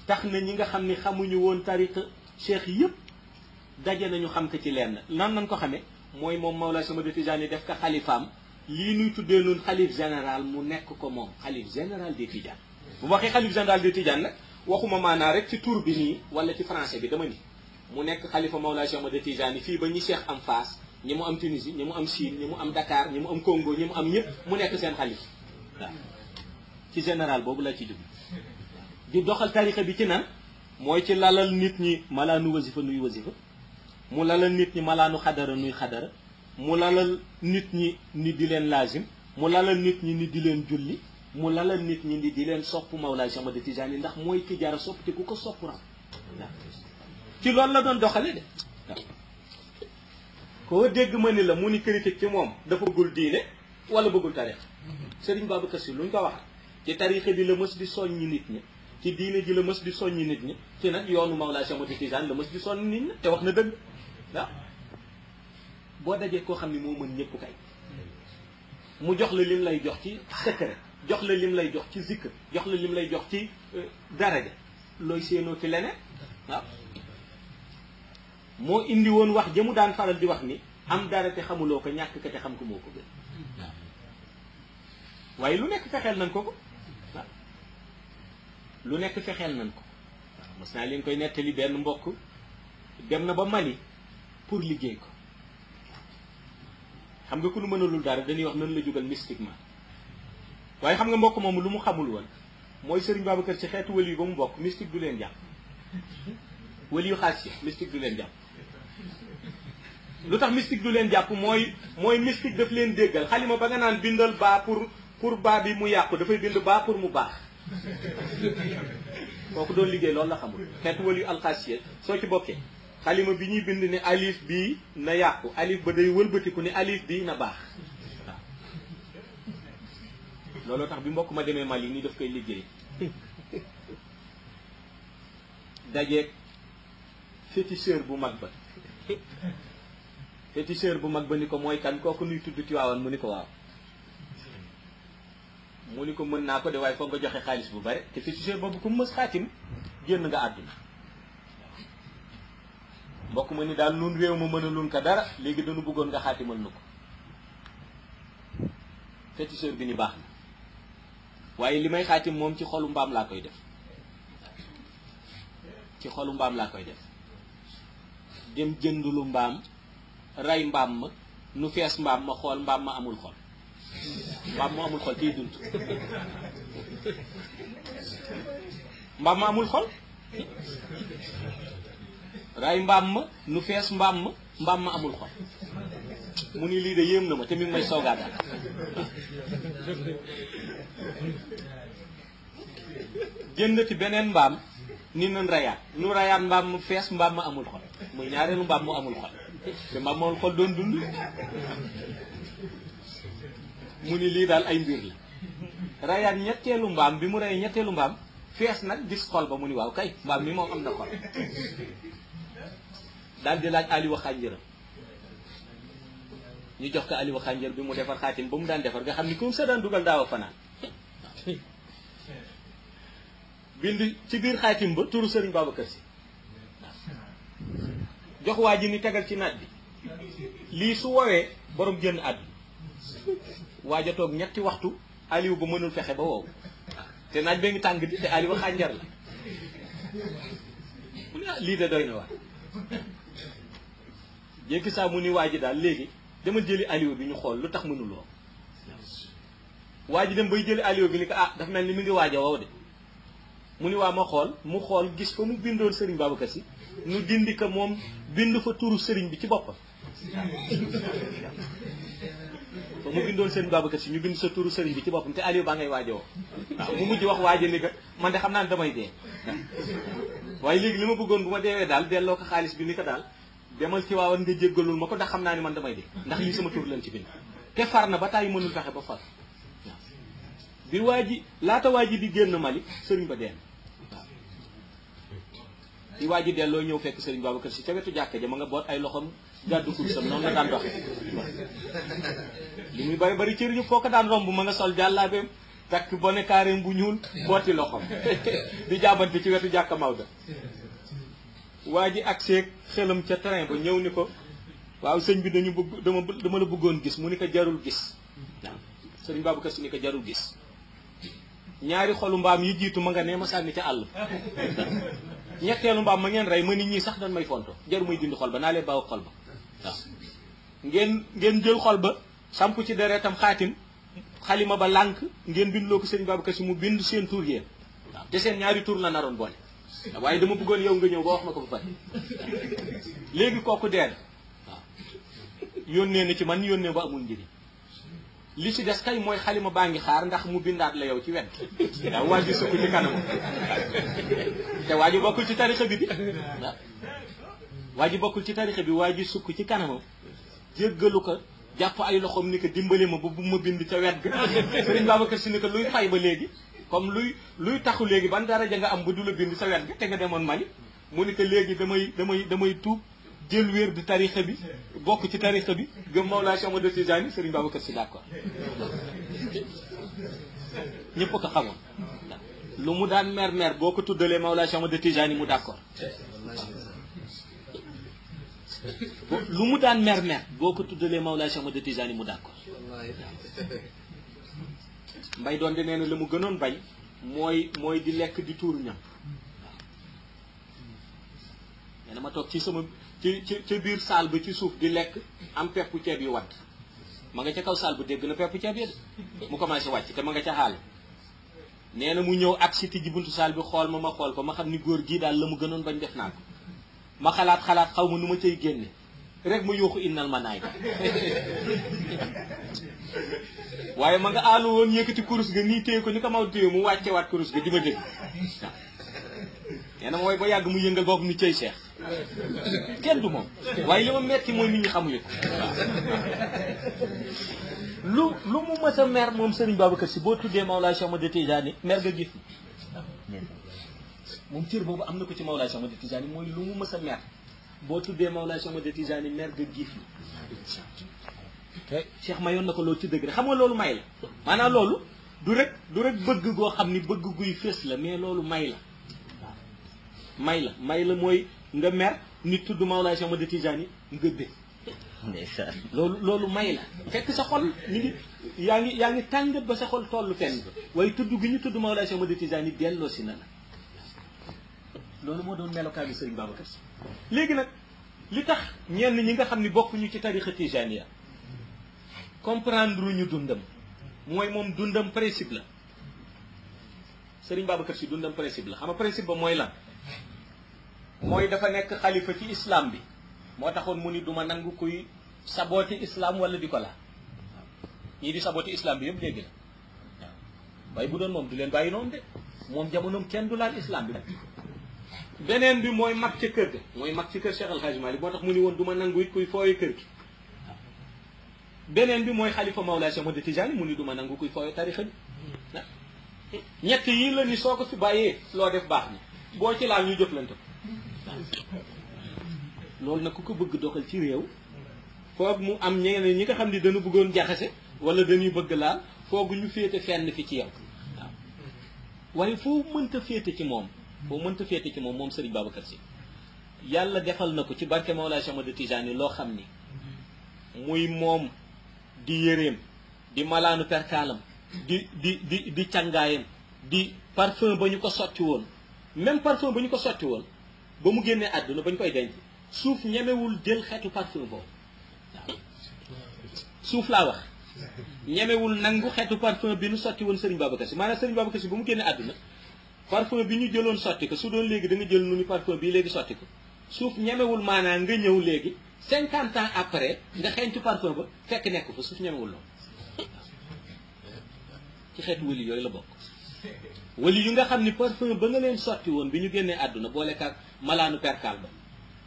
tax na ñi nga xam ni xamuñu woon tariqa cheikh yëpp daje nañu xam ko ci lenn nan ko xamee mooy moom Mawlaay Cheikh Ahmad Tijaani def ko xalifaam lii nuy tuddee noonu xalif général mu nekk ko moom xalif général des Tidiane. bu waxee xalif général des Tidiane nag waxuma maanaa rek ci tur bi nii wala ci français bi dama ni mu nekk xalifa Mawlaay Cheikh Ahmad Tijaani fii ba ñi cheikh am Fass ñi mu am Tunisie ñi mu am Chine ñi mu am Dakar ñi mu am Congo ñi mu am ñëpp mu nekk seen xalif waaw ci général boobu la ci jublu di doxal tarixa bi ci nan mooy ci lalal nit ñi malaanu wasifa nuy wasifa mu lalal nit ñi malaanu xadara nuy xadara mu lalal nit ñi ni di leen laazim mu lalal nit ñi ni di leen julli mu lalal nit ñi ni di leen sopp Mawlaay Cheikh Ahmad Tijaani ndax mooy ki jara sopp te ku ko sopp ram ci loolu la doon doxale de waaw koo dégg ma ni la mu ni critique ci moom dafa bëggul diine wala bëggul tarix Serigne Babacar Sy lu ñu ko wax ci tarixe bi la mës di soññi nit ñi ci diine ji la mës di soññi nit ñi ci nag yoonu Mawlaay Cheikh Ahmad Tijaani la mës di soññi nit ñi te wax na dëgg waaw boo dajee koo xam ne moo mën ñëpp kay mu jox la lim lay jox ci secret jox la lim lay jox ci zikr jox la lim lay jox ci daraja looy séenoo ci leneen waaw moo indi woon wax jëmu daan faral di wax ni am dara te xamuloo ko ñàkk ko te xam ko moo ko gën waaw waaye lu nekk fexeel nañ ko ko waaw lu nekk fexeel nañ ko waaw mos naa leen koy nettali benn mbokk dem na ba Mali pour liggéey ko xam nga ku nu mënalul dara dañuy wax nan la jógal mystiquement waaye xam nga mbokk moomu lu mu xamul woon mooy Serigne Babacar ci xeetu wali yu ba mu bokk mystique du leen jàpp wali yu xaas ci mystique du leen jàpp lu tax mystique du leen jàpp mooy mystique daf leen déggal xalima ba nga naan bindal baa pour baa bi mu yàqu dafay bind baa pour mu baax kooku doon liggéey loolu la xamul xeetu wali yu alxaasiya soo ci bokkee xalima bi ñuy bind ne alif bii na yàqu alif ba day wëlbatiku ne alif bii na baax waaw looloo tax bi mbokk ma demee Mali ni daf koy liggéey dajeeg féticheur bu mag ba féticheur bu mag ba ni ko mooy kan kooku nuy tudd Tiwaawan mu ni ko waaw mu ni ko mën naa ko de waaye foog nga joxe xaalis bu bare te féticheur boobu ku mës xaatim génn nga àdduna mbokk ma ni daal nun réew ma mën a lun ko dara léegi dañu bëggoon nga xaatimal nu ko féticheur bi ni baax na waaye li may xaatim moom ci xolu mbaam laa koy def ci xolu mbaam laa koy def dem jëndulu mbaam rey mbaam ma nu fees mbaam ma xool mbaam ma amul xol mbaam ma amul xol ciy dund mbaam ma amul xol ray mbaam ma nu fees mbaam ma amul xol mu ni lii de yéem na ma te mi ngi may soogaa daal jëndati beneen mbaam ni nan rayaat nu rayaat mbaam mu fees mbaam ma amul xol muy ñaareelu mbaam mu amul xol te mbaam ma amul xol doon dund mu ni lii daal ay mbir la rayaat ñetteelu mbaam bi mu rey ñetteelu mbaam fees nag gis xol ba mu ni waaw kay mbaam mi moom am na xol daal di laaj Aliou Xànjëram ñu jox ko Aliou Xànjër bi mu defar xaatim ba mu daan defar nga xam ni comme sa daan dugal daaw a fanaan bind ci biir xaatim ba turu Serigne Babacar Sy jox waa ji ni tegal ci naaj bi lii su woowee borom génn àdduna waaja toog ñetti waxtu Aliou ba mënul fexe ba wow te naaj bee ngi tàng di te Aliou Xànjër la mu ne lii de doy na waar jékki saa mu ni waa ji daal léegi dama jëli Aliou bi ñu xool lu tax mënuloo waa ji dem bay jëli Aliou bi ni ko dafa mel ni mi ngi waaj a wow de mu ni waa ma xool mu xool gis fa mu bindoon Serigne Babacar Sy nu dindi ko moom bind fa turu Serigne bi ci boppam fa mu bindoon Serigne Babacar Sy ñu bind sa turu Serigne bi ci boppam te Aliou baa ngay waaj a wow waaw mu mujj wax waa ji ni ko man de xam naa ne damay dee waaye léegi li ma bëggoon bu ma deewee daal delloo ko xaalis bi ni ko daal demal ci waawan nga jéggalul ma ko ndax xam naa ni man damay dee ndax lii sama tur lañ ci bind te far na ba tàyyi mënul fexe ba far waaw bi waa ji laata waa ji di génn Mali sëriñ ba deen waaw bi waa ji delloo ñëw fekk Serigne Babacar Sy ca wetu jàkka ja ma nga boot ay loxoom gàddu kursam noonu la daan doxe li muy bari bari cër yëpp foo ko daan romb ma nga sol jàllaabeem takk bone kaareem bu ñuul booti loxom di jaabante ci wetu jàkka Maodo. waa ji ak seeg xelam ca train ba ñëw ni ko waaw sëñ bi dañu bëgg dama la bëggoon gis mu ni ko jarul gis waaw sëriñ Babacar Si ni ko jarul gis ñaari xolu mbaam yi jiitu ma nga ne ma sànni ca àll ñetteelu mbaam ma ngeen rey ma nit ñi sax dañ may fonto jaru may dindi xol ba naa leen baaw xol ba waaw ngeen jël xol ba samp ci deretam xaatim xalima ba lànk ngeen bindloo ko sëriñ Babacar Si mu bind seen tur yéen waaw te seen ñaari tur la naroon boole waaye dama bëggoon yow nga ñëw ba wax ma ko ba pare léegi kooku dee na waaw yónnee na ci man yónnee ba amul njëriñ li ci des kay mooy xalima baa ngi xaar ndax mu bindaat la yow ci wet waaw waa ji sukk ci kanam te waa ji bokkul ci tarixa bi waaw waa ji bokkul ci tarixa bi waa ji sukk ci kanamam jéggalu ko jàpp ay loxoom ni ko dimbali ma ba bu ma bind ca wet ga sëriñ Babacar Si ni ko luy fay ba léegi comme luy taxu léegi ban daraja nga am ba du la bind sa wet ga te nga demoon Mali mu ni ko léegi damay tuub jël wér di tarixa bi bokk ci tarixa bi gëm Mawlaa Cheikh Ahmad Tijaani sëriñ Babacar Si d'accord ñëpp ko xamoon lu mu daan mer boo ko tuddalee Mawlaa Cheikh Ahmad Tijaani mu d'accord lu mu daan mer boo ko tuddalee Mawlaa Cheikh Ahmad Tijaani mu d'accord mbay doon di nee na la mu gënoon bañ mooy di lekk di tuur ñam nee na ma toog ci sama ci biir saal ba ci suuf di lekk am peppu ceeb yu wadd ma nga ca kaw saal ba dégg na peppu ceeb yi de mu commencé wàcc te ma nga ca xaal nee na mu ñëw ak si tijji buntu saal bi xool ma xool ko ma xam ni góor gii daal la mu gënoon bañ def naa ko ma xalaat xaw ma nu ma cay génne rek ma yooxu innal ma naay waaye ma nga aalu woon yëkkati kurus ga nii téye ko ni ko maw téye mu wàccewaat kurus ga di ma dégg waaw nee na mooy ba yàgg mu yëngal boobu ni cëy seex kenn du moom waaye li ma metti mooy nit ñi xamuñu ko lu mu mës a mer moom Serigne Babacar Si boo tuddee Mawlaa Cheikh Ahmad Tijaani mer nga gis moom cër boobu am na ko ci Mawlaa Cheikh Ahmad Tijaani mooy lu mu mës a mer boo tuddee Mawlaa Cheikh Ahmad Tijaani mer nga gis Cheikh mayoon na ko loolu ci dëgg rek xam nga loolu may la maanaam loolu du rek bëgg goo xam ni bëgg guy fés la mais loolu may la may la mooy nga mer nit tudd Mawlaa Cheikh Ahmad Tijaani nga bëgg loolu may la fekk sa xol ni ngi yaa ngi tàngat ba sa xol tollu fenn waaye tudd gi ñu tudd Mawlaa Cheikh Ahmad Tijaani delloo si na la loolu moo doon melokaanu Serigne Babacar Si léegi nag li tax ñenn ñi nga xam ni bokkuñu ci tarixa Tijaaniya comprendre ñu dundam mooy moom dundam principe la Serigne Babacar Si dundam principe la xam nga principe ba mooy lan mooy dafa nekk xalifa ci islam bi moo taxoon mu ni duma nangu kuy sabooti islam wala di ko laa ñii di sabooti islam bi yëpp léegi la waaw waaye bu doon moom du leen bàyyi noonu de moom jamonoom kenn du laal islam bi beneen bi mooy mag ca kër ga mooy mag ci kër Cheikh El Hadj Malick moo tax mu ni woon du ma nangu it kuy fooye kër gi beneen bi mooy xalifa Mawlaa Cheikh Ahmad Tijaani mu ni du ma nangu kuy fooye tarixa bi ñett yii la ni soo ko fi bàyyee loo def baax na boo ci laal ñu jëflante ko loolu nag ku ko bëgg doxal ci réew foog mu am ñeneen ñi nga xam ni dañu bëggoon jaxase wala dañuy bëgg laal foogu ñu féete fenn fi ci yow waaw waaye foo mënta féete ci moom moom Serigne Babacar Si yàlla defal na ko ci barke Mawlaa Cheikh Ahmad Tijaani loo xam ni muy moom di yéreem di malaanu perkaalam di càngaayam di parfum ba ñu ko sotti woon même parfum ba ñu ko sotti woon ba mu génnee àdduna ba ñu koy denc suuf ñemewul jël xeetu parfum boobu waaw suuf laa wax ñemewul nangu xeetu parfum bi ñu sotti woon Serigne Babacar Si maanaam Serigne Babacar Si ba mu génnee àdduna parfum bi ñu jëloon sotti ko su doon léegi da nga jël nu ni parfum bii léegi sotti ko suuf ñemewul maanaam nga ñëw léegi 50 ans après nga xeeñtu parfum ba fekk nekk fa suuf ñemewul loolu ci xeetu wëli yooyu la bokk wëli yu nga xam ni parfum ba nga leen sotti woon bi ñu génnee àdduna boole kaak malaanu perkaal ba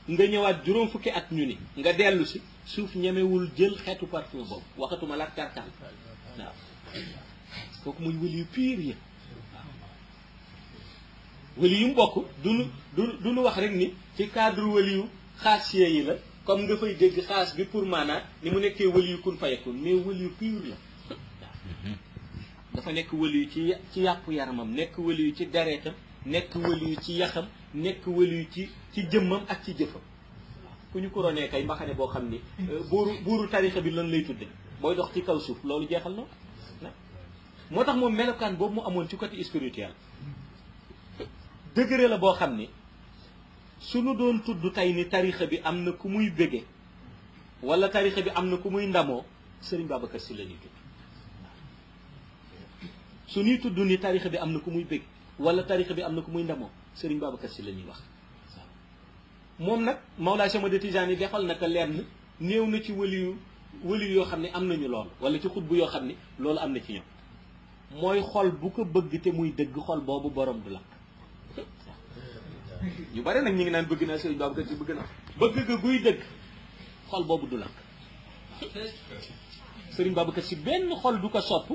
nga ñëwaat juróom fukki at ñu ni nga dellu si suuf ñemewul jël xeetu parfum boobu waxatuma laak perkaal waaw kooku muy wëli yu pire yi waaw wëli yu mu bokk duñu wax rek ni ci cadre wëli yu xaasiye yi la comme nga fay dégg xaas bi pour maanaam ni mu nekkee wëli yu kun fayakun mais wëli yu pire la waaw dafa nekk waliyu ci yàpp yaramam, nekk waliyu ci deretam, nekk waliyu ci yaxam, nekk waliyu ci jëmmam ak ci jëfam. ku ñu couronné kay mbaxane boo xam ni buuru tarixa bi lan lay tudde booy dox ci kaw suuf loolu jeexal na. moo tax moom melokaan boobu mu amoon ci côté spirituel degré la boo xam ni suñu doon tudd tey ni tarixa bi am na ku muy bége wala tarixa bi am na ku muy ndamoo Serigne Babacar Sy la ñuy tudd. su ñuy tudd ni tarixa bi am na ku muy bége wala tarixa bi am na ku muy ndamoo Serigne Babacar Sy la ñuy wax. moom nag Mawlaay Cheikh Ahmad Tijaani defal naka lenn néew na ci waliyu yoo xam ne am nañu loolu wala ci xutbu yoo xam ne loolu am na ci ñoom mooy xol bu ko bëgg te muy dëgg xol boobu borom du lakk. ñu bare nag ñu ngi naan bëgg naa Serigne Babacar Sy bëgg ga guy dëgg xol boobu du lakk. Serigne Babacar Sy benn xol du ko sopp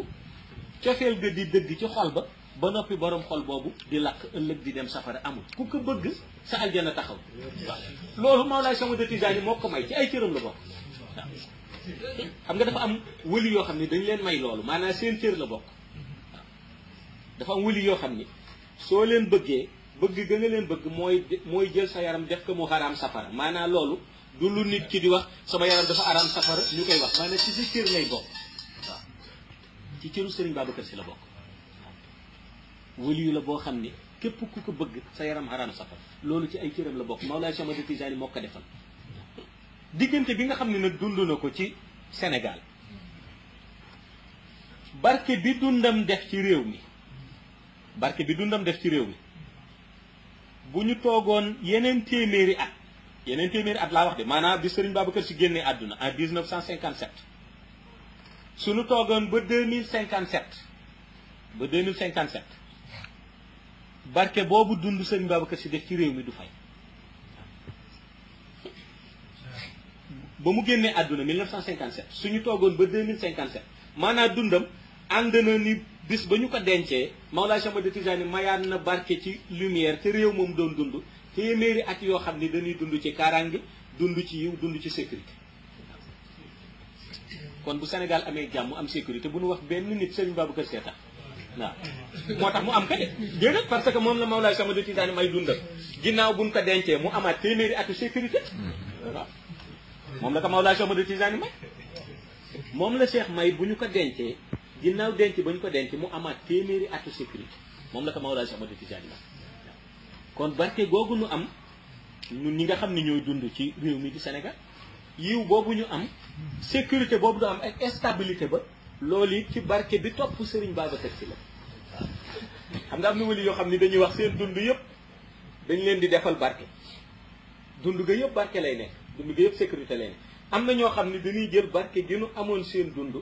cofeel ga di dëgg ci xol ba noppi borom xol boobu di lakk ëllëg di dem safara amul ku ko bëgg sa aljana taxaw. loolu Mawlaay Cheikh Ahmad Tijaani moo ko may ci ay cëram la bokk. xam nga dafa am wëli yoo xam ne dañ leen may loolu maanaam seen cër la bokk. dafa am wëli yoo xam ni soo leen bëggee bëgg ga nga leen bëgg mooy jël sa yaram def ko mu xaraam safara maanaam loolu du lu nit ki di wax sama yaram dafa xaraam safara ñu koy wax maanaam ci sa cër lay bokk. waaw ci cëru Serigne Babacar Sy la bokk. waliyu la boo xam ni képp ku ko bëgg sa yaram xaraam safar loolu ci ay cëram la bokk. Mawlaay Cheikh Ahmad Tijaani moo ko defal. diggante bi nga xam ne nag dund na ko ci Sénégal barke bi dundam def ci réew mi bu ñu toogoon yeneen téeméeri at laa wax de maanaam bi Serigne Babacar Sy génnee àdduna en 1957 suñu toogoon ba 2057 barke boobu dund Serigne Babacar Sy def ci réew mi du fay. ba mu génnee àdduna 1957 suñu toogoon ba 2057 maanaam dundam ànd na ni bis ba ñu ko dencee Mawlaay Cheikh Ahmad Tijaani mayaan na barke ci lumière te réew moom doon dund téeméeri at yoo xam ni dañuy dund ci kaaraange dund ci yiw dund ci sécurité. kon bu Sénégal amee jàmm am sécurité bu nu wax benn nit Serigne Babacar Sy tax waaw moo tax mu am ko de déedéet parce que moom la Mawlaay Cheikh Ahmad Tijaani may dundam ginnaaw buñ ko dencee mu amaat téeméeri atu sécurité waaw moom la ko Mawlaay Cheikh Ahmad Tijaani may moom la Cheikh may bu ñu ko dencee ginnaaw denc ba ñu ko denc mu amaat téeméeri atu sécurité moom la ko Mawlaay Cheikh Ahmad Tijaani may kon barke googu nu am ñun ñi nga xam ne ñooy dund ci réew mi di Sénégal yiw boobu ñu am sécurité boobu du am ak stabilité ba loolu it ci barke bi topp Serigne Babacar Sy la xam nga am na wali yoo xam ni dañuy wax seen dund yëpp dañ leen di defal barke dund ga yëpp barke lay nekk dund ga yëpp sécurité lay nekk am na ñoo xam ne dañuy jël barke gi nu amoon seen dund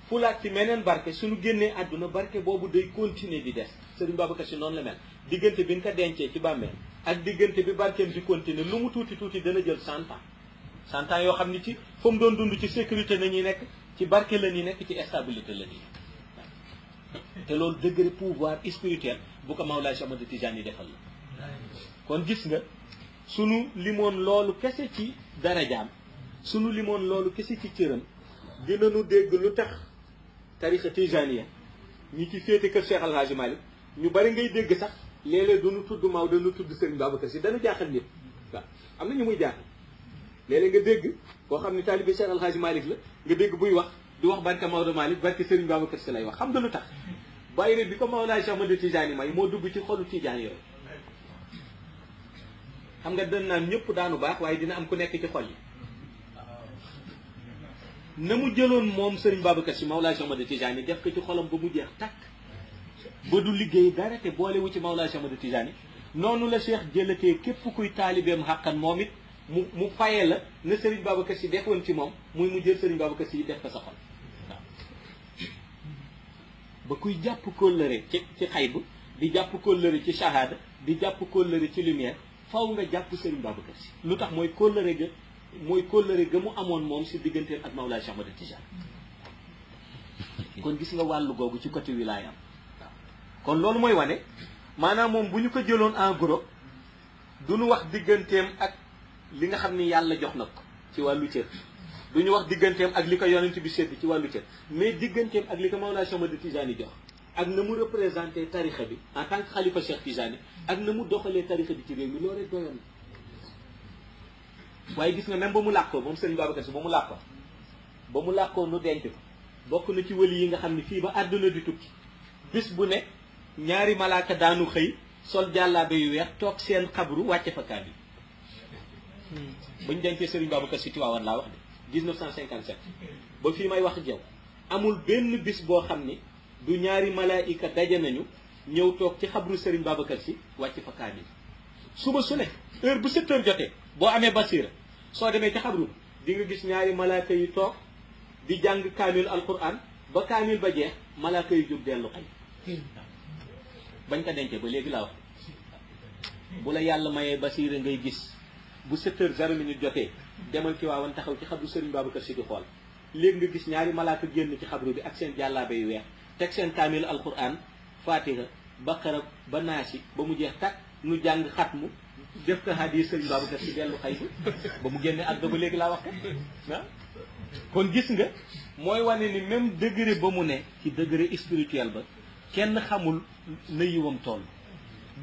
fulaat ci meneen barke suñu génnee àdduna barke boobu day continuer di des Serigne Babacar Sy noonu la mel diggante bi ñu ko dencee ci bàmmeel ak diggante bi barkeem di continuer lu mu tuuti tuuti dana jël 100 ans yoo xam ni ci fa mu doon dund ci sécurité la ñuy nekk ci barke la ñuy nekk ci stabilité la ñuy nekk te loolu degré pouvoir spirituel bu ko Mawlaay Cheikh Ahmad Tijaani defal la kon gis nga sunu limoon loolu kese ci darajaam sunu limoon loolu kese ci cëram dinañu dégg lu tax tarixa tijaaniya ñi ci féete kër Cheikh Al Hadji Malick ñu bari ngay dégg sax léeg-léeg duñu tudd Maodo dañu tudd Serigne Babacar Sy dana jaaxal ñëpp waaw am na ñu muy jaaxal léeg-léeg nga dégg koo xam ne taalibe Cheikh Al Hadji Malick la nga dégg buy wax di wax barke Maodo Malick barke Serigne Babacar Sy lay wax xam nga lu tax bàyyi rek bi ko Mawlaay Cheikh Ahmad Tijaani may moo dugg ci xolu Tijaan yooyu xam nga dañ naan ñëpp daanu baax waaye dina am ku nekk ci xol yi na mu jëloon moom Serigne Babacar Sy Mawlaay Cheikh Ahmad Tijaani def ko ci xolam ba mu jeex takk ba du liggéey dara te boolewu ci Mawlaay Cheikh Ahmad Tijaani noonu la Cheikh jëlatee képp kuy taalibeem xàqan moom it mu fayee la na Serigne Babacar Sy defoon ci moom muy mu jël Serigne Babacar Sy def ko sa xol waaw ba kuy jàpp kóllëre ci xayb di jàpp kóllëre ci shahada di jàpp kóllëre ci lumière faw nga jàpp Serigne Babacar Sy lu tax mooy kóllëre ga mu amoon moom si digganteem ak Mawlaay Cheikh Ahmad Tijaani kon gis nga wàllu googu ci côté wilaayam waaw kon loolu mooy wane maanaam moom bu ñu ko jëloon en gros du ñu wax digganteem ak li nga xam ni yàlla jox na ko ci wàllu cër du ñu wax digganteem ak li ko yonent bi sédd ci wàllu cër mais digganteem ak li ko Mawlana Cheikh Ahmad Tijani jox ak na mu représenté tarixa bi en tant que xalifa Cheikh Tijani ak na mu doxalee tarixa bi ci réew mi loolu rek doyoon na waaye gis nga même ba mu làkkoo moom Serigne Babacar Sy ba mu làkkoo nu denc ko bokk na ci wëli yi nga xam ne fii ba àdduna di tukki bis bu ne ñaari malaaka daanu xëy sol jàllaabe yu weex toog seen xabru wàcce fa kaamil bañ dencee Serigne Babacar Sy Tiwaawan laa wax de 1957 ba fii may wax jaw amul benn bis boo xam ne du ñaari malaayika daje nañu ñëw toog ci xabru Serigne Babacar Sy wàcc fa kaamil suba su ne heure bu 7 heures jotee boo amee basira soo demee ci xabru di nga gis ñaari malaaka yi toog di jàng kaamil alquran ba kaamil ba jeex malaaka yi jóg dellu xëy bañ ko dencee ba léegi laa wax bu la yàlla mayee basira ngay gis bu 7 heures 0 minute jotee demal ci waawan taxaw ci xabru Serigne Babacar Sy di xool léegi nga gis ñaari malaaka génn ci xabru bi ak seen jàllaabe yu weex teg seen kaamil alquran fatiha baqara ba naasi ba mu jeex tàkk nu jàng xatmu def ko hadiya Serigne Babacar Sy dellu xay ba mu génne àdduna ba léegi laa wax ko kon gis nga mooy wane ni même degré ba mu ne ci degré spirituel ba kenn xamul na yiwam toll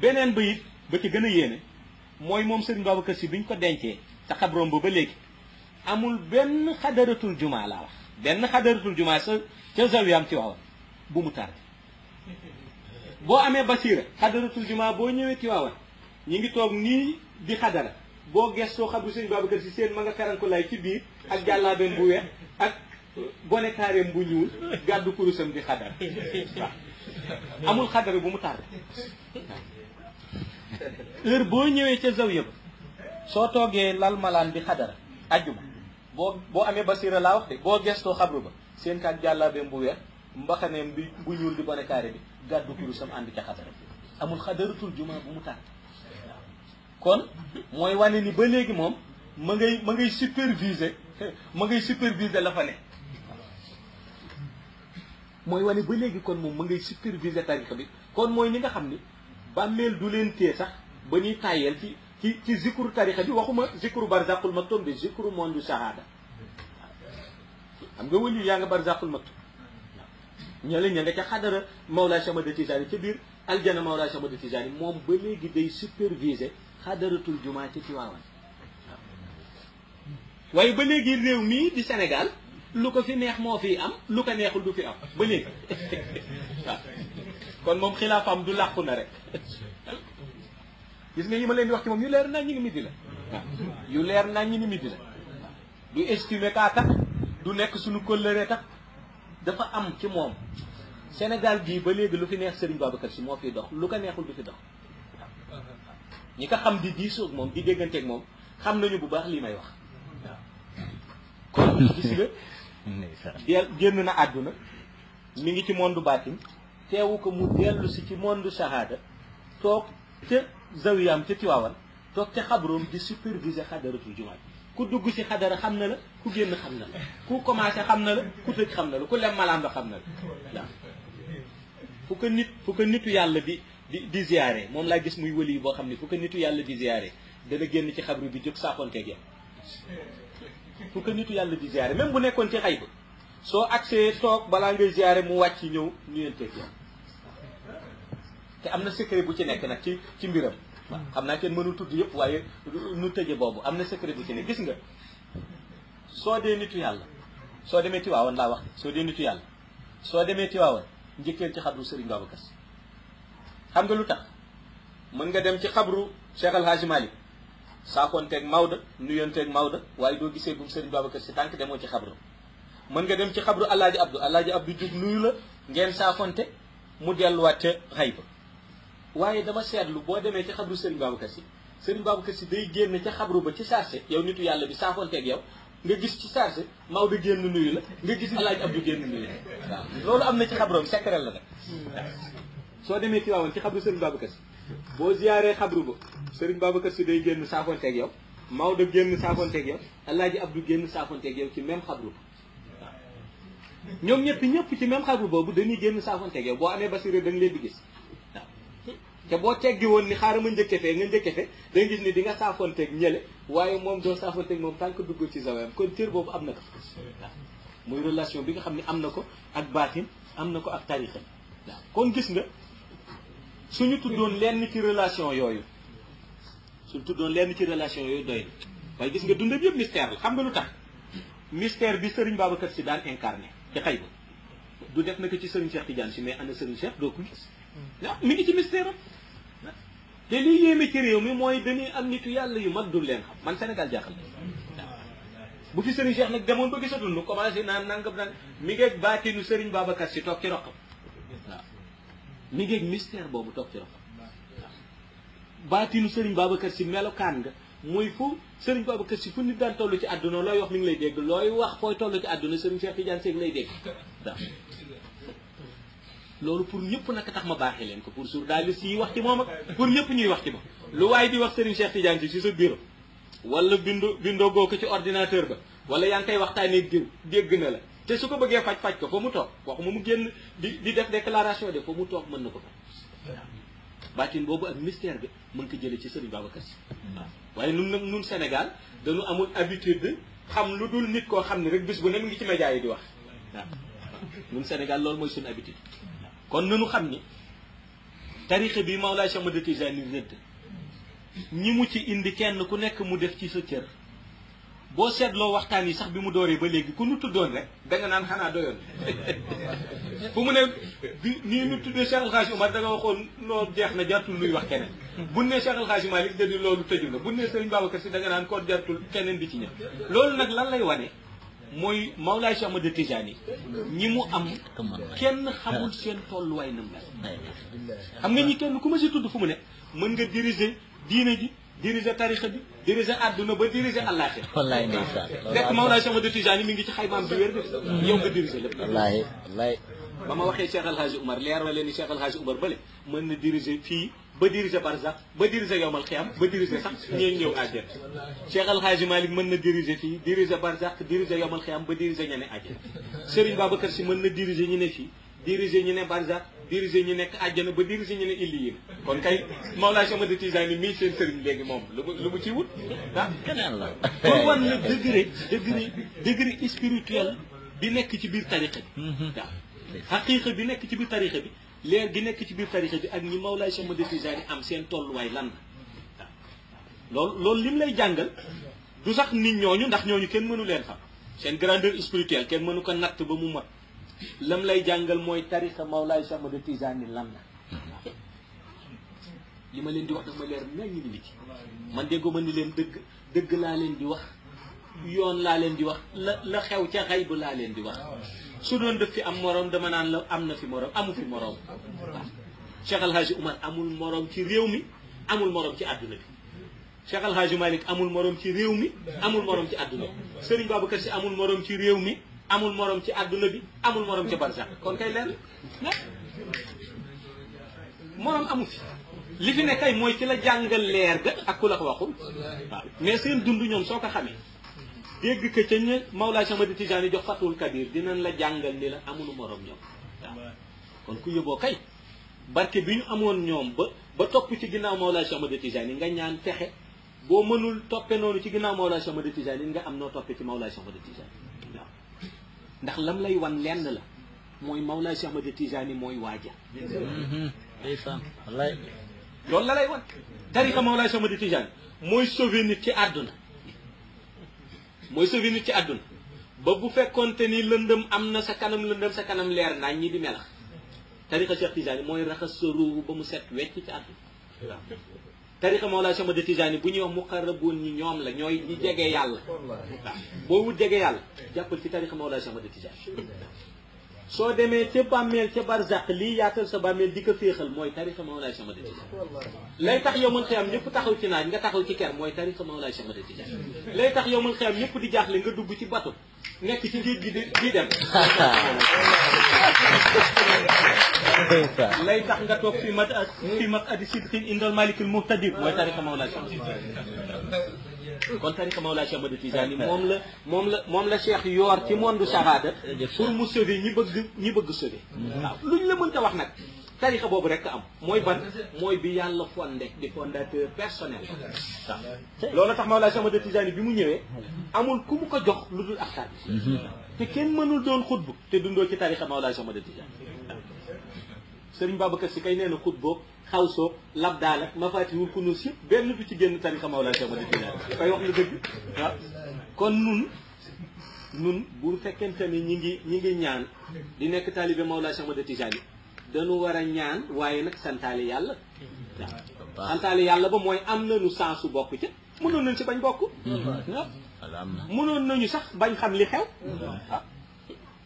beneen ba it ba ci gën a yéene mooy moom Serigne Babacar Sy biñ ko dencee sa xabroom ba léegi amul benn xadaratul jumaa laa wax benn xadaratul jumaa sa ca zawiyaam ci waawan bu mu tardé boo amee basira xadaratul jumaa boo ñëwee ci waawan ñi ngi toog nii di xadara boo gestoo xabru Serigne Babacar Sy seen ma nga karanko lay ci biir ak jàllaabeem bu weex ak bonekaareem bu ñuul gàddu kurusam di xadara waaw amul xadara bu mu tardé heure boo ñëwee ca zawiya ba soo toogee lal malaan di xadara ajjuma boo amee basira laa wax de boo gestoo xabru ba seen kaak jàllaabeem bu weex mbaxaneem bi bu ñuul di bonekaare bi gàddu kurusam ànd ca xadara amul xadaratul juma bu mu tardé kon mooy wane ni ba léegi moom ma ngay superviser la fa ne mooy wane ba léegi kon moom ma ngay superviser tarixa bi kon mooy ñi nga xam ni bàmmeel du leen tee sax ba ñuy tàyyeel ci zikru tarixa bi waxuma zikru barzaqul maktum bi zikru monde shahada xam nga wëli yaa nga barzaqul maktum ñale ña nga ca xadara Mawlaa Cheikh Ahmad Tijani ca biir aljana Mawlaa Cheikh Ahmad Tijani moom ba léegi day superviser xadaratul jumaa ci Tiwaawan waaye ba léegi réew mii di Sénégal lu ko fi neex moo fi am lu ko neexul du fi am ba léegi waaw kon moom xilaafam du làqu na rek gis nga yi ma leen di wax ci moom yu leer nañ ñi ngi midi la waaw yu leer nañ ñi ngi midi la du estimer kaa tax du nekk suñu kóllëre tax dafa am ci moom Sénégal gii ba léegi lu fi neex Serigne Babacar Sy moo fiy dox lu ko neexul du fi dox ñi ko xam di diisoo ak moom di dégganteeg moom xam nañu bu baax lii may wax waaw kon gis nga génn na àdduna mi ngi ci monde baatin teewu ko mu dellu si ci monde shahada toog ca zawiyam ca Tiwaawan toog ca xabroom di superviser xadaratul jumaa ku dugg ci xadara xam na la ku génn xam na la ku commencé xam na la ku tëj xam na la ku lem malaan ba xam na la waaw fu ko nitu yàlla di ziyaare moom laa gis muy wëli yi boo xam ne fu ko nitu yàlla di ziyaare dana génn ci xabru bi jóg saafonteeg yow fu ko nitu yàlla di ziyaare même bu nekkoon ci xay ba soo agsee toog balaa ngay ziyaare mu wàcc ñëw nuyenteeg yow te am na secret bu ci nekk nag ci mbiram waaw xam naa kenn mënul tudd yëpp waaye nu tëje boobu am na secret bu ci nekk gis nga soo dee nitu yàlla soo demee Tiwaawan laa wax soo dee nitu yàlla soo demee Tiwaawan njëkkeel ci xabru Serigne Babacar Sy xam nga lu tax mën nga dem ci xabru Cheikh Al Hadj Malick saafonteeg Maodo nuyanteeg Maodo waaye doo gisee gum Serigne Babacar Sy tànk demoo ci xabru mën nga dem ci xabru Alaaji Abdou jug nuyu la ngeen saafonte mu delluwaat ca xay ba waaye dama seetlu boo demee ci xabru Serigne Babacar Sy day génn ca xabru ba ci sarse yow nitu yàlla bi saafonteeg yow nga gis ci sarse Maodo génn nuyu la nga gis Alaaji Abdou génn nuyu la waaw loolu am na ci xabroom secret la nag soo demee Tiwaawan ci xabru Serigne Babacar Sy boo ziyaaree xabru ba Serigne Babacar Sy day génn saafonteeg yow Maodo génn saafonteeg yow Alaaji Abdou génn saafonteeg yow ci même xabru ba waaw ñoom ñëpp ci même xabru boobu dañuy génn saafonteeg yow boo amee basira da nga leen di gis waaw te boo teggi woon ni xaaral ma njëkke fee nga njëkke fe da nga gis ni di nga saafonteeg ñële waaye moom doo saafonteeg moom tant que duggul ci zawayam kon cër boobu am na ko waaw muy relation bi nga xam ne am na ko ak baatin am na ko ak tarixa waaw kon gis nga suñu tuddoon lenn ci relation yooyu doy na waaye gis nga dundam yëpp mystère la xam nga lu tax mystère bi Serigne Babacar Sy daan incarné ci xëy ba du def na ko ci Serigne Cheikh Tidiane Sy mais ana Serigne Cheikh doo ko gis waaw mi ngi ci mystère am te li yéeme ci réew mi mooy dañuy am nitu yàlla yu mag dul leen xam man Sénégal jaaxal na waaw bu fi Serigne Cheikh nag demoon ba gisatul nu commencé naan nangam naan mi ngeeg baatinu Serigne Babacar Sy toog ci roqam waaw mi ngeeg mystère boobu toog ci roqam waaw baatinu Serigne Babacar Sy melokaan nga mooy fu Serigne Babacar Sy fu nit daan toll ci àdduna looy wax mi ngi lay dégg looy wax fooy toll ci àdduna Serigne Cheikh Tidiane Sy lay dégg waaw loolu pour ñëpp nag tax ma baaxee leen ko pour journaliste yi wax ci moom ak pour ñëpp ñuy wax ci moom lu waaye di wax Serigne Cheikh Tidiane Sy ci sa bureau wala bindoo goo ko ci ordinateur ba wala yaa ngi koy waxtaanee diw dégg na la te su ko bëggee faj ko fa mu toog waxuma mu génn di def déclaration de fa mu toog mën na ko faj waaw baatin boobu ak mystère bi mën ko jëlee ci Serigne Babacar Sy waaw waaye nun Sénégal dañu amul habitude xam lu dul nit koo xam ne rek bis bu ne mu ngi ci média yi di wax waaw nun Sénégal loolu mooy suñu habitude kon nanu xam ni tarixa bi Mawlaay Cheikh Ahmad Tijaani rëdd ñi mu ci indi kenn ku nekk mu def ci sa cër boo seetloo waxtaan yi sax bi mu dooree ba léegi ku nu tuddoon rek danga naan xanaa doyoon fu mu ne nii nu tuddee Cheikh El Hadj Omar da nga waxoon noo jeex na jartul luy wax keneen bu ne Cheikh El Hadj Malick da di loolu tëju na bu ne Serigne Babacar Sy da nga naan koo jartul keneen di ci ñëw loolu nag lan lay wane mooy Mawlaay Cheikh Ahmad Tijaani ñi mu am kenn xamul seen tolluwaay na mel xam nga ñi kenn ku ma si tudd fu mu ne mën nga diriger diine ji diriger tarixa bi diriger àdduna ba diriger àllaaxira wallaay ndeysaan fekk Mawlaay Cheikh Ahmad Tijaani mi ngi ci xaymaam bi wér de yow nga diriger lépp wallaay wallaay ba ma waxee Cheikh El Hadj Oumar leer na leen ni Cheikh El Hadj Oumar bële mën na diriger fii ba diriger Barzak ba diriger Yawmal Xiyam ba diriger sax ñee ñëw àjjana Cheikh El Hadj Malick mën na diriger fii diriger Barzak diriger Yawmal Xiyam ba diriger ña ne àjjana Serigne Babacar Sy mën na diriger ñu ne fii diriger ñu ne Barzak diriger ñu nekk àjjana ba diriger ñu ne illiyin kon kay Mawlaay Cheikh Ahmad Tijaani mii seen sëriñ léegi moom lu mu ci wut ah keneen la pour wan la degré spirituel bi nekk ci biir tariqa bi waaw xaqiiqa bi nekk ci biir tarixa bi leer gi nekk ci biir tarixa bi ak ñi Mawlaay Cheikh Ahmad Tijaani am seen tolluwaay lan la waaw loolu lim lay jàngal du sax nit ñooñu ndax ñooñu kenn mënu leen xam seen grandeur spirituelle kenn mënu ko natt ba mu mat lam lay jàngal mooy tarixa Mawlaay Cheikh Ahmad Tijaani lan la waaw li ma leen di wax dafa ma leer nañ ñu nit ci man déggoo ma ni leen dëgg laa leen di wax yoon laa leen di wax la xew ca xay bu laa leen di wax su doon def fi am morom dama naan la am na fi morom amu fi morom waaw Cheikh El Hadj Oumar amul morom ci réew mi amul morom ci àdduna bi Cheikh El Hadj Malick amul morom ci réew mi amul morom ci àdduna bi Serigne Babacar Sy amul morom ci réew mi amul morom ci àdduna bi amul morom ci barzak kon kay leer na morom amu fi li fi ne kay mooy ci la jàngal leer ga ak ku la ko waxul waaw mais seen dund ñoom soo ko xamee dégg que ca ña Mawlaay Cheikh Ahmad Tijaani jox Fathul Kabir dinañ la jàngal ni la amuñu morom ñoom waaw kon ku yóbboo kay barke bi ñu amoon ñoom ba topp ci ginnaaw Mawlaay Cheikh Ahmad Tijaani nga ñaan texe boo mënul toppe noonu ci ginnaaw Mawlaay Cheikh Ahmad Tijaani nga am noo toppe ci Mawlaay Cheikh Ahmad Tijaani waaw ndax lam lay wan lenn la mooy Mawlaay Cheikh Ahmad Tijaani mooy waaja ndeysaan wallaay loolu la lay wan tarixa Mawlaay Cheikh Ahmad Tijaani mooy sauver nit ci àdduna mooy sauver nit ci àdduna ba bu fekkonte ni lëndëm am na sa kanam lëndëm sa kanam leer nañ ñi di melax tarixa Cheikh Tijaani mooy raxas sa ruuhu ba mu set wecc ci àdduna waaw tarixa Mawlaay Cheikh Ahmad Tijaani bu ñuy wax muqarrabuun ñi ñoom la ñooy ñi jege yàlla waaw boo wut jege yàlla jàppal ci tarixa Mawlaay Cheikh Ahmad Tijaani soo demee ca bàmmeel ca barzaq lii yaatal sa bàmmeel di ko féexal mooy tarixa Mawlaay Cheikh Ahmad Tijaani lay tax yowmal xiyam ñëpp taxaw ci naaj nga taxaw ci ker mooy tarixa Mawlaay Cheikh Ahmad Tijaani lay tax yowmal xiyam ñëpp di jaaxle nga dugg ci bato nekk ci géej gi di dem lay tax nga toog fi mat adi sidqin indal malikul muhtadir mooy tarixa Mawlaay Cheikh Ahmad Tijaani kon tarixa Mawlaay Cheikh Ahmad Tijaani moom la cheikh yoor ci monde shahada pour mu sauver ñi bëgg sauver waaw luñ la mënta wax nag tarixa boobu rek am mooy ban mooy bi yàlla fondé di fondateur personnel waaw loolu tax Mawlaay Cheikh Ahmad Tijaani bi mu ñëwee amul ku mu ko jox lu dul ak taalibe te kenn mënul doon xutbu te dundoo ci tarixa Mawlaay Cheikh Ahmad Tijaani Sëriñ Babacar Si kay nee na xutboog xaw soog lab daal ak mafaatihul kunuus yëpp benn du ci génn tarixa Mawlaay Cheikh Ahmad Tijaani kay wax na dëgg waaw kon nun bu fekkente ni ñi ngi ñaan di nekk taalibe Mawlaay Cheikh Ahmad Tijaani dañu war a ñaan waaye nag santaale yàlla waaw santaale yàlla ba mooy am nañu sensu bokk ca mënoon nañ ci bañ bokk waaw mënoon nañu sax bañ xam li xew waaw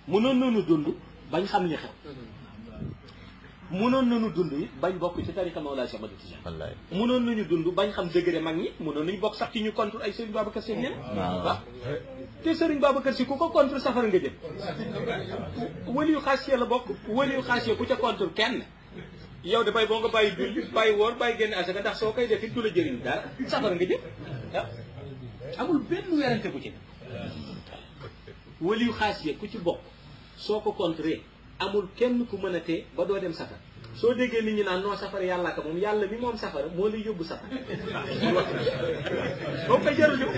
mënoon nañu dund bañ xam li xew mënoon nañu dund it bañ bokk ci tarixa Mawlaay Cheikh Ahmad Tijaani mënoon nañu dund bañ xam degré mag ñi mënoon nañu bokk sax ci ñu contre ay Serigne Babacar Sy ñeneen waaw te Serigne Babacar Sy ku ko contre safara nga jëm waliyu xaasiya la bokk waliyu xaasiya ku ca contre kenn yow de bay boo nga bàyyi julli bàyyi woor bàyyi génn asaka ndax soo koy def it du la jëriñ dara safara nga jëm waaw amul benn werante bu ci waliyu xaasiya ku ci bokk soo ko contre amul kenn ku mën a tee ba doo dem safara soo déggee nit ñi naan non safara yàllaa ko moom yàlla mi moom safara moo lay yóbbu safara boo koy jarul ñëw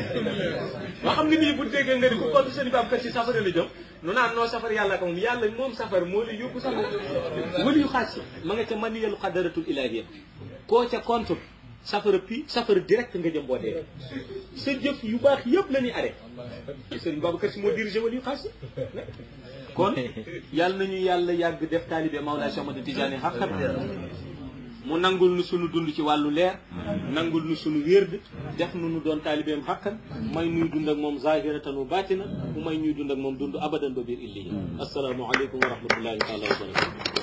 waa xam nga nii bu déggee nga ni ku contre Serigne Babacar Sy safara la jëm nu naan non safara yàllaa ko moom yàlla moom safara moo lay yóbbu safara wali yu xaas ma nga ca maniyalu xadaratul ilahiyya koo ca contre safara direct nga jëm boo dee sa jëf yu baax yëpp la ñuy arrêté Serigne Babacar Sy moo dirigé wali yu xaas kon yàlla nañu yàlla yàgg def taalibe Mawlaay Cheikh Ahmad Tijaani xaqat mu nangul nu sunu dund ci wàllu leer nangul nu sunu wérd def nu nu doon taalibeem xaqan may ñuy dund ak moom zahiratan wa batina mu may ñuy dund ak moom dund abadan ba biir illi assalaamu aleykum wa rahmatullahi taala wa barakatu